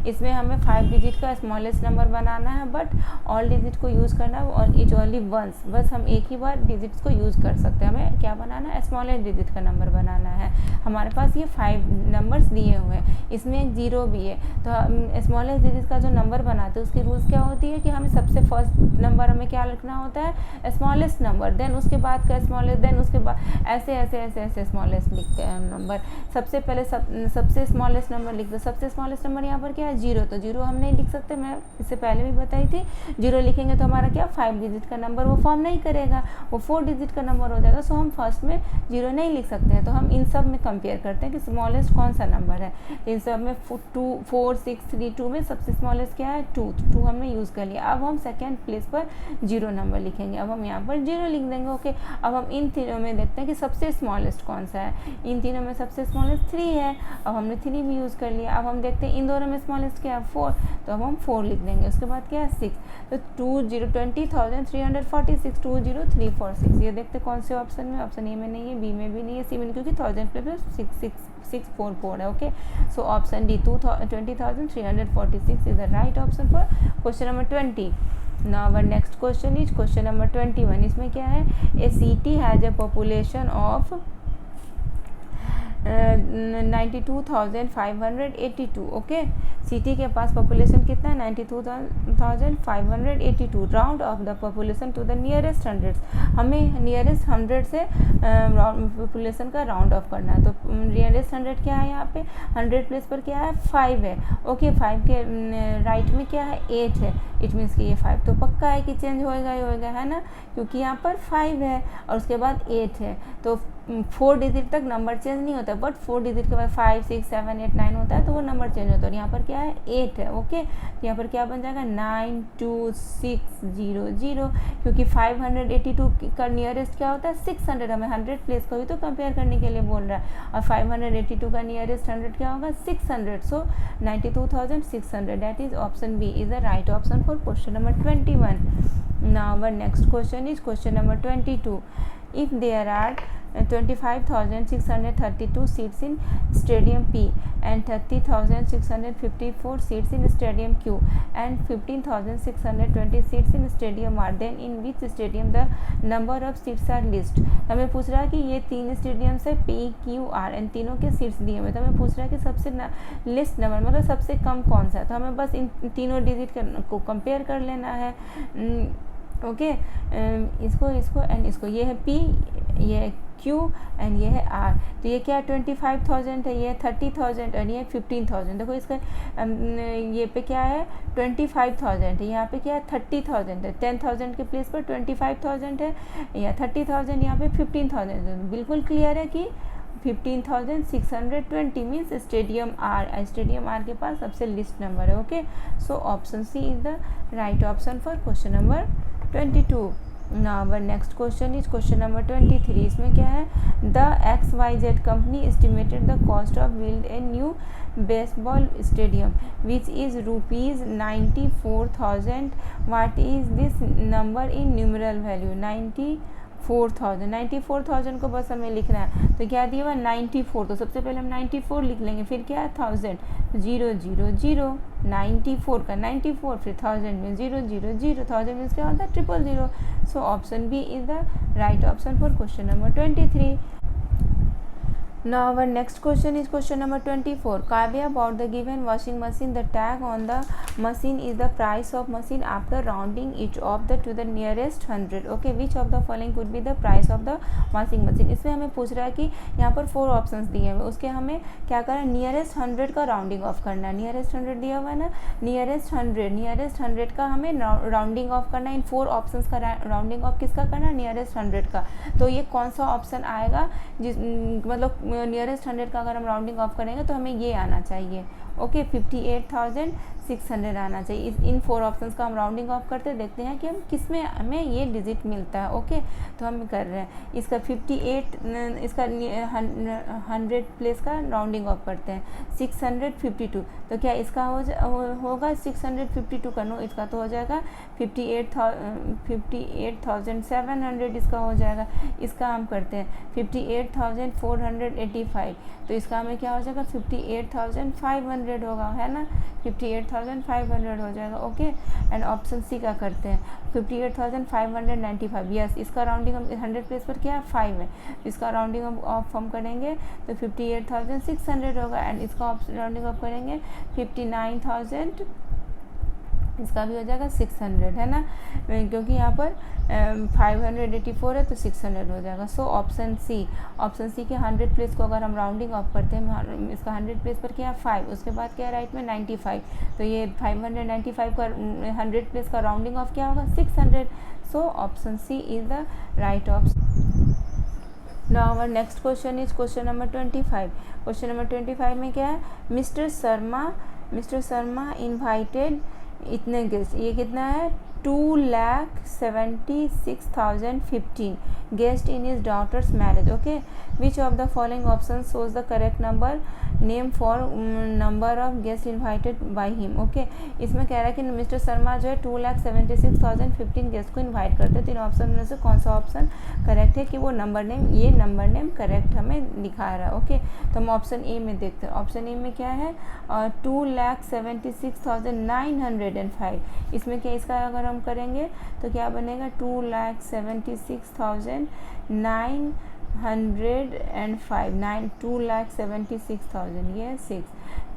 इसमें हमें 5 digit का smallest number बनाना है, but all digit को use करना है और इज ओनली वंस, बस हम एक ही बार डिजिट्स को यूज़ कर सकते हैं। हमें क्या बनाना है, स्मॉलेस्ट डिजिट का नंबर बनाना है। हमारे पास ये 5 नंबर्स दिए हुए हैं, इसमें एक 0 भी है। तो हम स्मॉलेस्ट डिजिट का जो नंबर बनाते हैं उसकी रूल्स क्या होती है कि हमें सबसे फर्स्ट नंबर हमें क्या लिखना होता है, स्मॉलेस्ट नंबर, देन उसके बाद का स्मॉलेस्ट, देन उसके बाद ऐसे ऐसे ऐसे ऐसे स्मॉलेस्ट लिखते हैं नंबर। सबसे पहले सबसे स्मॉलेस्ट नंबर लिख दो। सबसे स्मॉलेस्ट नंबर यहाँ पर क्या है 0, तो 0 हम नहीं लिख सकते, मैं इससे पहले भी बताई थी। 0 लिखेंगे तो हमारा क्या 5 डिजिट का नंबर वो फॉर्म नहीं करेगा, वो 4 डिजिट का नंबर हो जाएगा। सो हम फर्स्ट में 0 नहीं लिख सकते हैं। तो हम इन सब में कंपेयर करते हैं कि स्मॉलेस्ट कौन सा नंबर है। इन सब में 2 4 6 3 2 में सबसे स्मॉलेस्ट क्या है 2 हमने यूज़ कर लिया। अब हम सेकेंड प्लेस पर 0 नंबर लिखेंगे। अब हम यहाँ पर 0 लिख देंगे। ओके, अब हम इन तीनों में देखते हैं कि सबसे स्मॉलेस्ट कौन सा है। इन तीनों में सबसे स्मॉलेस्ट 3 है, अब हमने 3 भी यूज़ कर लिया। अब हम देखते हैं इन दोनों में स्मॉलेस्ट क्या है 4, तो अब हम 4 लिख देंगे। उसके बाद क्या है 6, तो 20,346 20346। ये देखते कौन से ऑप्शन में, ऑप्शन ए में नहीं है, बी में भी नहीं है, सी में नहीं, क्योंकि 1000 प्लस 644 है। Okay, so option D 20,346 is the right option for question number 20। Now our next question is question number 21। इसमें क्या है, a city has a population of 92,582। Okay, city के पास पॉपुलेशन कितना है 92,582। Round off the population to the nearest 100। हमें nearest 100 से population का राउंड ऑफ करना है। तो नियरेस्ट 100 क्या है, यहाँ पे 100 प्लेस पर क्या है 5 है। ओके, 5 के राइट में क्या है 8 है। इट मीन्स कि ये 5 तो पक्का है कि चेंज होएगा ही होएगा, है ना, क्योंकि यहाँ पर 5 है और उसके बाद 8 है। तो 4 डिजिट तक नंबर चेंज नहीं होता, बट 4 डिजिट के बाद 5 6 7 8 9 होता है तो वो नंबर चेंज होता है। और यहाँ पर क्या है 8 है। ओके, तो यहाँ पर क्या बन जाएगा 92600, क्योंकि 582 का नियरेस्ट क्या होता है 600। हमें 100 प्लेस को भी तो कंपेयर करने के लिए बोल रहा है, और 582 का नियरेस्ट 100 क्या होगा 600। So 92,600, that is option B is the right option for question number 21। Now our next question is question number 22। If there are 25,632 seats in Stadium P and 30,654 seats in Stadium Q and 15,620 seats in Stadium R, then in which stadium the number of seats are least। हमें पूछ रहा है कि ये 3 stadiums है P Q R, इन तीनों के seats दिए हुए। तो हमें पूछ रहा है कि सबसे लिस्ट नंबर मतलब सबसे कम कौन सा है। तो हमें बस इन तीनों डिजिट को कंपेयर कर लेना है। ओके, इसको एंड इसको, ये है P, ये है Q एंड ये है R। तो ये क्या है 25,000 है, ये 30,000 और ये 15,000। देखो इसका ये पे क्या है 25,000 है, यहाँ पे क्या है 30,000 है। 10,000 के प्लेस पर 25,000 है, या 30,000 यहाँ पे 15,000 है। बिल्कुल क्लियर है कि 15,620 मीन्स स्टेडियम आर के पास सबसे लिस्ट नंबर है। Okay, so option C is the right option for question number 22। Now our next question is question number 23। इसमें क्या है, the XYZ company estimated the cost of build a new baseball stadium which is ₹94,000। What is this number in numeral value? 94,000 को बस हमें लिखना है। तो क्या दिया हुआ 94, तो सबसे पहले हम 94 लिख लेंगे, फिर क्या है 1000, 0 0 0, 94 का 94, फिर 1000 में 0 0 0, 1000 मीन्स क्या होता है 000। So option B is the right option for question number 23। Now our next question is question number 24. Kavya bought the given washing machine. The tag on the machine is the price of machine after rounding each of the to the nearest 100. Okay, which of the following could be the price of the washing machine? इसमें हमें पूछ रहा है कि यहाँ पर 4 options दिए हुए, उसके हमें क्या करना है, नियरेस्ट 100 का राउंडिंग ऑफ करना है। नियरेस्ट 100 दिया हुआ है ना, नियरेस्ट 100 का हमें राउंडिंग ऑफ करना है। इन 4 ऑप्शंस का राउंडिंग ऑफ किसका करना है, नियरेस्ट 100 का। तो ये कौन सा ऑप्शन आएगा, जिस मतलब नियरेस्ट 100 का अगर हम राउंडिंग ऑफ करेंगे तो हमें ये आना चाहिए। ओके, 58,600 आना चाहिए। इन 4 ऑप्शंस का हम राउंडिंग ऑफ करते देखते हैं कि हम किस में हमें ये डिजिट मिलता है। ओके, तो हम कर रहे हैं इसका 58, इसका 100 प्लेस का राउंडिंग ऑफ करते हैं 652। तो क्या इसका होगा 652 का? नो, इसका तो हो जाएगा 58,700 इसका हो जाएगा। इसका हम करते हैं 58,485, तो इसका हमें क्या हो जाएगा 58,500 होगा, है ना, 58,500 हो जाएगा। ओके, एंड ऑप्शन सी का करते हैं 58,595। यस, इसका राउंडिंग हम 100 प्लेस पर क्या है 5 है, इसका राउंडिंग ऑफ हम करेंगे तो 58,600 होगा, एंड इसका राउंडिंग ऑफ करेंगे 59,000, इसका भी हो जाएगा 600, है ना, क्योंकि यहाँ पर 584 है तो 600 हो जाएगा। सो ऑप्शन सी के 100 प्लेस को अगर हम राउंडिंग ऑफ करते हैं, इसका 100 प्लेस पर क्या है 5, उसके बाद क्या है राइट में 95, तो ये 595 का 100 प्लेस का राउंडिंग ऑफ क्या होगा 600। So option C is the right option. Now our next question is question number 25। Question number 25 में क्या है, मिस्टर शर्मा इन्वाइटेड इतने गेस्ट, ये कितना है 2,76,015 guest in his daughter's marriage. Okay, which of the following option shows the correct number name for number of guest invited by him. Okay, इसमें कह रहा है कि मिस्टर शर्मा जो है 2,76,015 गेस्ट को इन्वाइट करते हैं। 3 ऑप्शन में से कौन सा ऑप्शन करेक्ट है कि वो नंबर नेम करेक्ट हमें दिखा रहा है। ओके, तो हम ऑप्शन ए में देखते हैं। ऑप्शन ए में क्या है 2,76,905। इसमें क्या, इसका अगर हम करेंगे तो क्या बनेगा 2,76,905, 2,76,000, ये 6,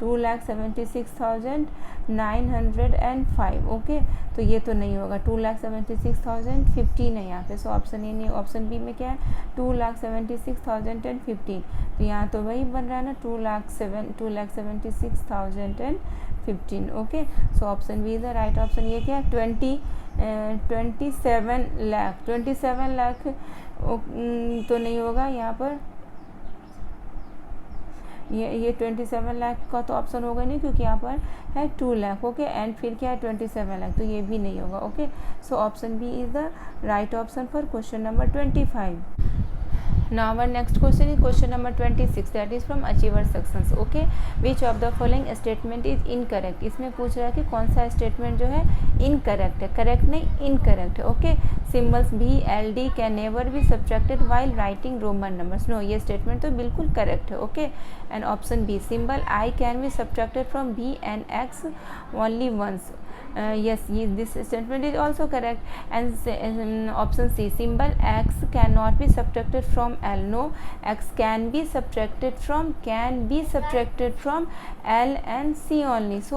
2,76,905। ओके, तो ये तो नहीं होगा, 2,76,015 है यहाँ पे। सो ऑप्शन ए नहीं, ऑप्शन बी में क्या है 2,76,015। तो यहाँ तो वही बन रहा है ना 2,76,015। Okay, so option B is the right option. ये क्या है 27 लाख तो नहीं होगा यहाँ पर, ये 27 लाख का तो ऑप्शन होगा नहीं, क्योंकि यहाँ पर है 2 लाख। ओके, एंड फिर क्या है 27 लाख, तो ये भी नहीं होगा। Okay, so option B is the right option for question number 25। Now our next question is question number 26, that is from achiever sections. Okay, which of the following statement is incorrect? इसमें पूछ रहा है कि कौन सा statement जो है incorrect है, करेक्ट नहीं इनकरेक्ट है। Okay, symbols BLD can never be subtracted while writing Roman numbers. No, ये स्टेटमेंट तो बिल्कुल करेक्ट है। Okay, and option B, symbol I can be subtracted from B and X only once. yes, this statement is also correct. And option C, symbol X cannot be subtracted from L. No, X can be subtracted from L and C only. So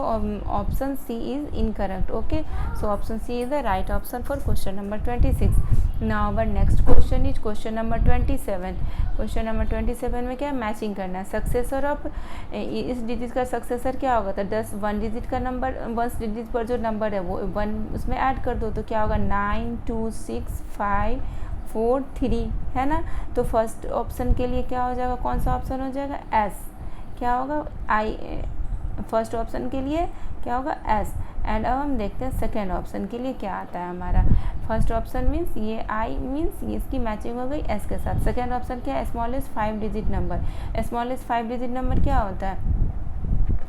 option C is incorrect. Okay, so option C is the right option for question number 26. Now our next question is question number 27. Question number 27 में क्या matching करना है। Successor of इस digit का successor क्या होगा, तो 1 digit का नंबर, 1 डिजिट पर जो नंबर है वो 1 उसमें ऐड कर दो, तो क्या होगा 92654 है ना। तो फर्स्ट ऑप्शन के लिए क्या हो जाएगा, कौन सा ऑप्शन हो जाएगा S, क्या होगा फर्स्ट ऑप्शन के लिए क्या होगा S। एंड अब हम देखते हैं सेकेंड ऑप्शन के लिए क्या आता है हमारा। फर्स्ट ऑप्शन मीन्स ये आई मीन्स इसकी मैचिंग हो गई एस के साथ। सेकेंड ऑप्शन क्या है, smallest 5 digit number. Smallest 5 digit number क्या होता है,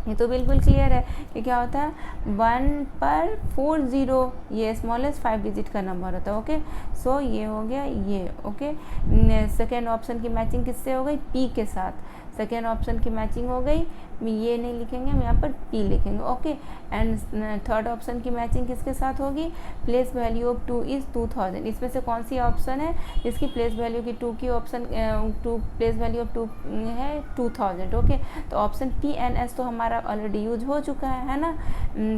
ये तो बिल्कुल क्लियर है कि क्या होता है 1 पर 40, ये स्मॉलेस्ट 5 डिजिट का नंबर होता है। ओके, सो ये हो गया ये। ओके, सेकेंड ऑप्शन की मैचिंग किससे हो गई, पी के साथ। सेकेंड ऑप्शन की मैचिंग हो गई, ये नहीं लिखेंगे हम यहाँ पर पी लिखेंगे। ओके, एंड थर्ड ऑप्शन की मैचिंग किसके साथ होगी, प्लेस वैल्यू ऑफ 2 इज़ 2000। इसमें से कौन सी ऑप्शन है जिसकी प्लेस वैल्यू की 2 की ऑप्शन प्लेस वैल्यू ऑफ 2 है 2000। ओके, तो ऑप्शन पी एंड एस तो हमारा ऑलरेडी यूज हो चुका है ना,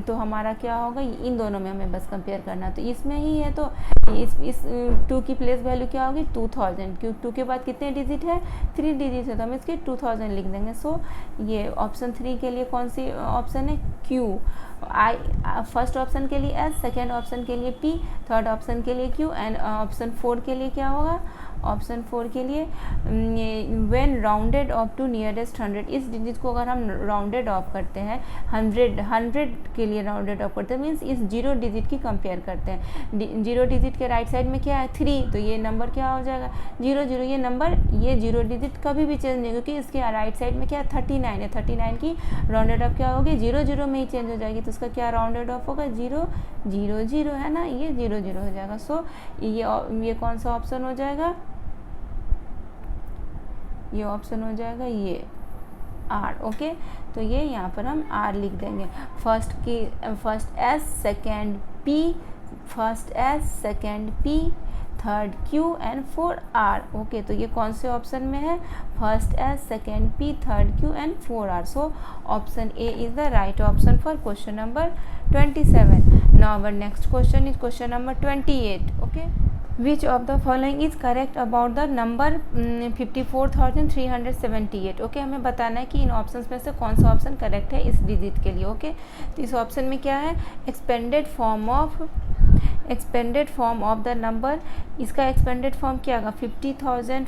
तो हमारा क्या होगा, इन दोनों में हमें बस कंपेयर करना। तो इसमें ही है, तो इस 2 की प्लेस वैल्यू क्या होगी 2000, क्योंकि 2 के बाद कितने डिजिट है, 3 डिजिट है, तो हम इसके 2000 लिख देंगे। सो ये ऑप्शन 3 के लिए कौन सी ऑप्शन है, क्यू। आई फर्स्ट ऑप्शन के लिए एस, सेकेंड ऑप्शन के लिए पी, थर्ड ऑप्शन के लिए क्यू, एंड ऑप्शन 4 के लिए क्या होगा, ऑप्शन 4 के लिए when rounded off to nearest 100। इस डिजिट को अगर हम राउंडेड ऑफ करते हैं 100 के लिए राउंडेड ऑफ करते हैं, मीन्स इस 0 डिजिट की कंपेयर करते हैं। 0 डिजिट के राइट साइड में क्या है 3, तो ये नंबर क्या हो जाएगा 0 0। ये नंबर ये 0 डिजिट कभी भी चेंज नहीं, क्योंकि इसके राइट साइड में क्या है 39 है। 39 की राउंडेड ऑफ क्या होगी 0 0 में ही चेंज हो जाएगी, तो इसका क्या राउंडेड ऑफ होगा 0 0 0 है ना, ये 0 0 हो जाएगा। सो ये कौन सा ऑप्शन हो जाएगा, ये ऑप्शन हो जाएगा ये आर। ओके, तो ये यहाँ पर हम आर लिख देंगे। First S, second P, first S, second P, third Q and 4 R. Okay, तो ये कौन से ऑप्शन में है, first S, second P, third Q and 4 R. So option A is the right option for question number 27. Now our next question is question number 28. Okay, which of the following is correct about the number 54,378. Okay, हमें बताना है कि इन options में से कौन सा option correct है इस डिजिट के लिए। ओके, तो इस ऑप्शन में क्या है, expanded form of the number. इसका एक्सपेंडेड फॉर्म क्या होगा 50,000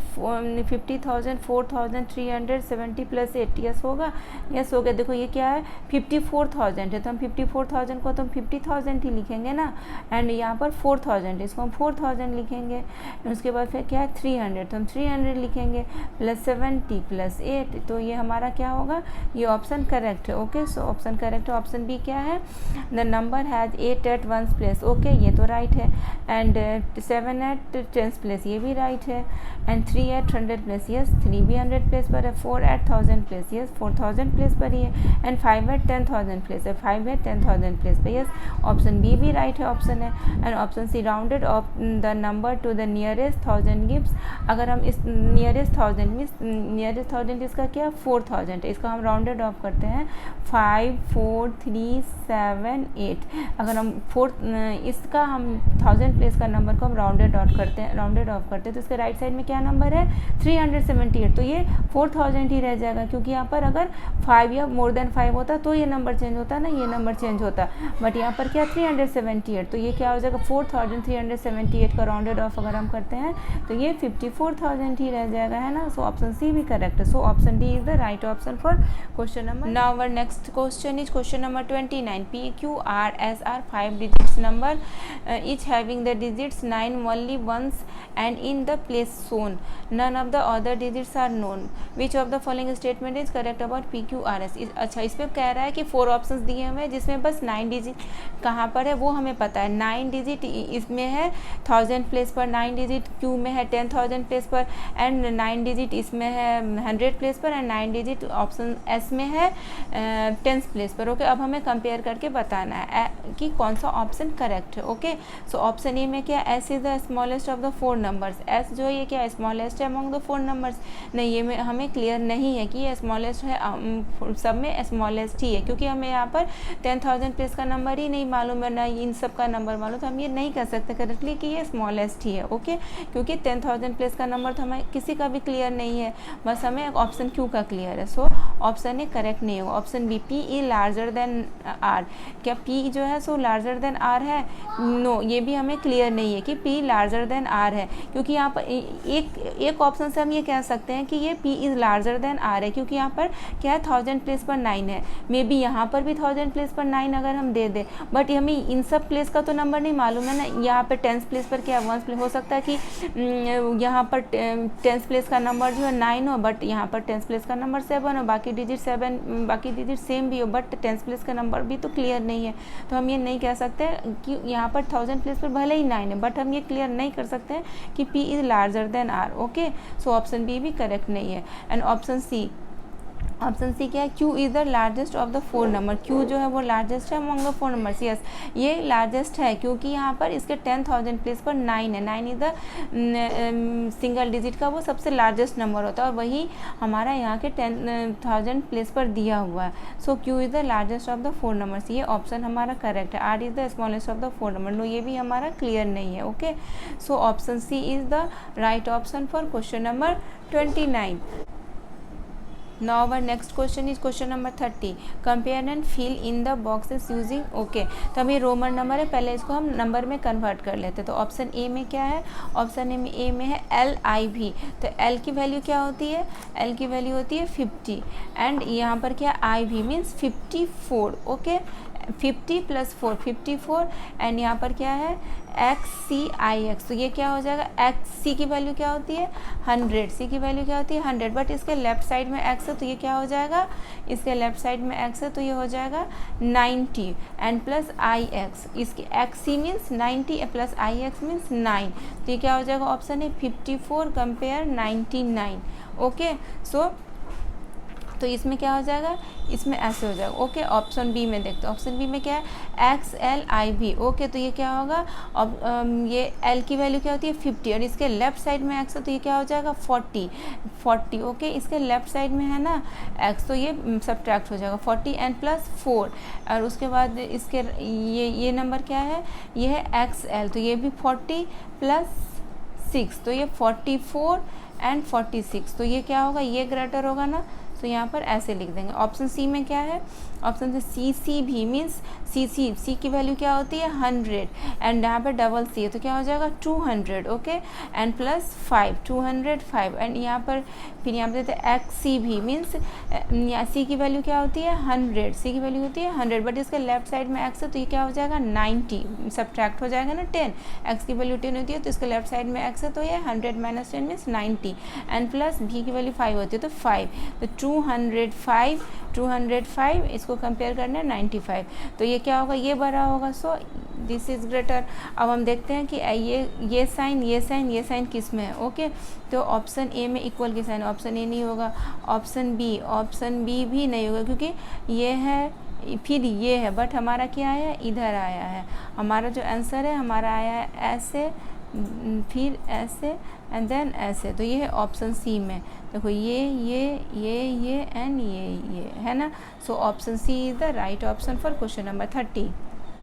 4,370 प्लस 8। यस होगा, यस हो गया। देखो ये क्या है 54,000 है, तो हम 54,000 को तो हम 50,000 ही लिखेंगे ना, एंड यहाँ पर 4,000 है, इसको हम 4,000 लिखेंगे। उसके बाद फिर क्या है 300, तो हम 300 लिखेंगे, प्लस 70 प्लस 8, तो ये हमारा क्या होगा, ये ऑप्शन करेक्ट है। ओके, सो ऑप्शन करेक्ट है। ऑप्शन बी क्या है, the number has 8 at 1's place. Okay, ये तो राइट है, एंड 7 at 10's प्लेस, ये भी राइट है, एंड 3 at 100 प्लेस, यस 3 भी 100 प्लेस पर है, 4 at 1000 प्लेस, यस 4000 प्लेस पर ही है, एंड 5 at 10,000 प्लेस है, 5 at 10,000 प्लेस पर, यस ऑप्शन बी भी राइट है ऑप्शन है। And option C rounded off the number to the nearest 1000 gives. अगर हम इस नियरेस्ट 1000 मीन्स नियरेस्ट 1000 इसका क्या 4000 है, इसका हम राउंडेड ऑफ करते हैं 5 4 3 7 8। अगर हम इसका हम 1000 प्लेस का नंबर को हम राउंडेड ऑफ करते हैं, तो इसके राइट साइड में क्या नंबर है 378, तो ये 4000 ही रह जाएगा, क्योंकि यहाँ पर अगर 5 या मोर देन 5 होता तो ये नंबर चेंज होता ना, ये नंबर चेंज होता, बट यहाँ पर क्या 378, तो ये क्या हो जाएगा 4378 का राउंडेड ऑफ अगर हम करते हैं तो ये 54,000 ही रह जाएगा, है ना। सो ऑप्शन सी भी करेक्ट है। So option D is the right option for question number. Now our next question is question number 29. P, Q, R, S are 5 digits number, each having the digits 9 only once and in the place shown. None of the other digits are known. Which of the following statement is correct about P, Q, R, S? अच्छा, इसमें कह रहा है कि 4 options दिए हुए हैं जिसमें बस 9 डिजिट कहाँ पर है वो हमें पता है। 9 डिजिट इसमें है 1000 प्लेस पर, 9 डिजिट Q में है 10,000 प्लेस पर, एंड 9 डिजिट इसमें है 100 प्लेस पर, एंड 9 डिजिट ऑप्शन S में है 10 प्लेस पर। ओके, अब हमें कंपेयर करके बताना है कि कौन सा ऑप्शन करेक्ट है। ओके, सो ऑप्शन ए में क्या S is the smallest of the 4 numbers. S जो है ये क्या स्मॉलेस्ट है अमंग द 4 नंबर्स, नहीं ये हमें क्लियर नहीं है कि ये स्मॉलेस्ट है, सब में स्मॉलेस्ट ही है, क्योंकि हमें यहाँ पर 10,000 प्लेस का नंबर ही नहीं मालूम है, ना इन सब का नंबर मालूम, तो हम ये नहीं कर सकते करेक्टली कि ये स्मॉलेस्ट ही है। ओके, क्योंकि 10,000 प्लेस का नंबर तो हमें किसी का भी क्लियर नहीं है, बस हमें ऑप्शन क्यू का क्लियर है। सो ऑप्शन ए करेक्ट नहीं होगा। Option B P is larger than R, क्या पी जो है सो लार्जर देन आर है? नो, ये भी हमें क्लियर नहीं है कि पी लार्जर देन आर है, क्योंकि यहाँ पर एक ऑप्शन से हम ये कह सकते हैं कि ये P is larger than R है, क्योंकि यहाँ पर क्या है 1000 प्लेस पर 9 है। मे बी यहाँ पर भी 1000 प्लेस पर 9 अगर हम दे दें, बट हमें इन सब प्लेस का तो नंबर नहीं मालूम है ना। यहाँ पर 10th प्लेस पर क्या 1 प्लेस हो सकता है कि यहाँ पर 10th प्लेस का नंबर जो है 9 हो, बट यहाँ पर 10th प्लेस का नंबर 7 हो, बाकी डिजिट सेम भी हो, बट 10th प्लेस का नंबर भी तो क्लियर नहीं है। तो हम ये नहीं कह सकते कि यहाँ पर 1000 प्लेस पर भले ही 9 है, बट हम ये क्लियर नहीं कर सकते हैं कि P is larger than R। Okay, so option B भी करेक्ट नहीं है। एंड ऑप्शन सी क्या है? Q is the largest of the 4 number. Q जो है वो लार्जेस्ट है अमंग द 4 नंबर्स। यस, ये लार्जेस्ट है क्योंकि यहाँ पर इसके 10,000 प्लेस पर 9 है। 9 इज़ द सिंगल डिजिट का वो सबसे लार्जेस्ट नंबर होता है, और वही हमारा यहाँ के 10,000 प्लेस पर दिया हुआ है। सो Q is the largest of the 4 numbers, ये ऑप्शन हमारा करेक्ट है। R is the smallest of the 4 number, no, ये भी हमारा क्लियर नहीं है। Okay, so option C is the right option for question number 29. Now our next question is question number 30. Compare and fill in the boxes using OK. तो अब ये Roman number है, पहले इसको हम नंबर में कन्वर्ट कर लेते हैं। तो ऑप्शन ए में क्या है? ऑप्शन ए में है LIV। तो L की वैल्यू क्या होती है? L की वैल्यू होती है 50, एंड यहाँ पर क्या IV मीन्स 54। ओके, 50 + 4 54, एंड यहाँ पर क्या है XCIX। तो ये क्या हो जाएगा? XC की वैल्यू क्या होती है? 100। C की वैल्यू क्या होती है? 100, बट इसके लेफ्ट साइड में X है तो ये क्या हो जाएगा? इसके लेफ्ट साइड में X है तो ये हो जाएगा 90, एंड प्लस IX। इसकी XC means 90 plus IX means 9। तो ये क्या हो जाएगा? ऑप्शन है 54 कंपेयर 99। ओके, सो तो इसमें क्या हो जाएगा? इसमें ऐसे हो जाएगा। ओके, ऑप्शन बी में देखते हैं। ऑप्शन बी में क्या है? XLIV। ओके, तो ये क्या होगा? अब ये L की वैल्यू क्या होती है? 50, और इसके लेफ्ट साइड में X है तो ये क्या हो जाएगा? 40। ओके, इसके लेफ्ट साइड में है ना X, तो ये सब्ट्रैक्ट हो जाएगा 40 एंड प्लस 4, और उसके बाद इसके ये नंबर क्या है? ये है XL, तो ये भी 40 + 6, तो ये 44 एंड 46। तो ये क्या होगा? ये ग्रेटर होगा ना, तो यहाँ पर ऐसे लिख देंगे। ऑप्शन सी में क्या है? ऑप्शन सी सी भी मीन्स सी की वैल्यू क्या होती है? 100, एंड यहाँ पर डबल सी है तो क्या हो जाएगा? 200। ओके, एंड प्लस 5 205, एंड यहाँ पर फिर यहाँ पर देते हैं XC भी मीन्स सी की वैल्यू क्या होती है? 100। सी की वैल्यू होती है 100, बट इसके लेफ्ट साइड में X है तो ये क्या हो जाएगा? 90, सब्ट्रैक्ट हो जाएगा ना 10। X की वैल्यू 10 होती है तो इसके लेफ्ट साइड में X है तो ये 100 - 10 मीन्स 90, एंड प्लस V की वैल्यू 5 होती है तो 5, तो 205 इसको कंपेयर करना है 95, तो ये क्या होगा? ये बड़ा होगा। So this is greater. अब हम देखते हैं कि ये साइन किस में है। ओके, तो ऑप्शन ए में इक्वल की साइन, ऑप्शन ए नहीं होगा। ऑप्शन बी भी नहीं होगा, क्योंकि ये है फिर ये है, बट हमारा क्या आया? इधर आया है। हमारा जो आंसर है हमारा आया है ऐसे, फिर ऐसे, एंड देन ऐसे। तो ये है ऑप्शन सी में। देखो ये एंड ये है ना। So option C is the right option for question number 30।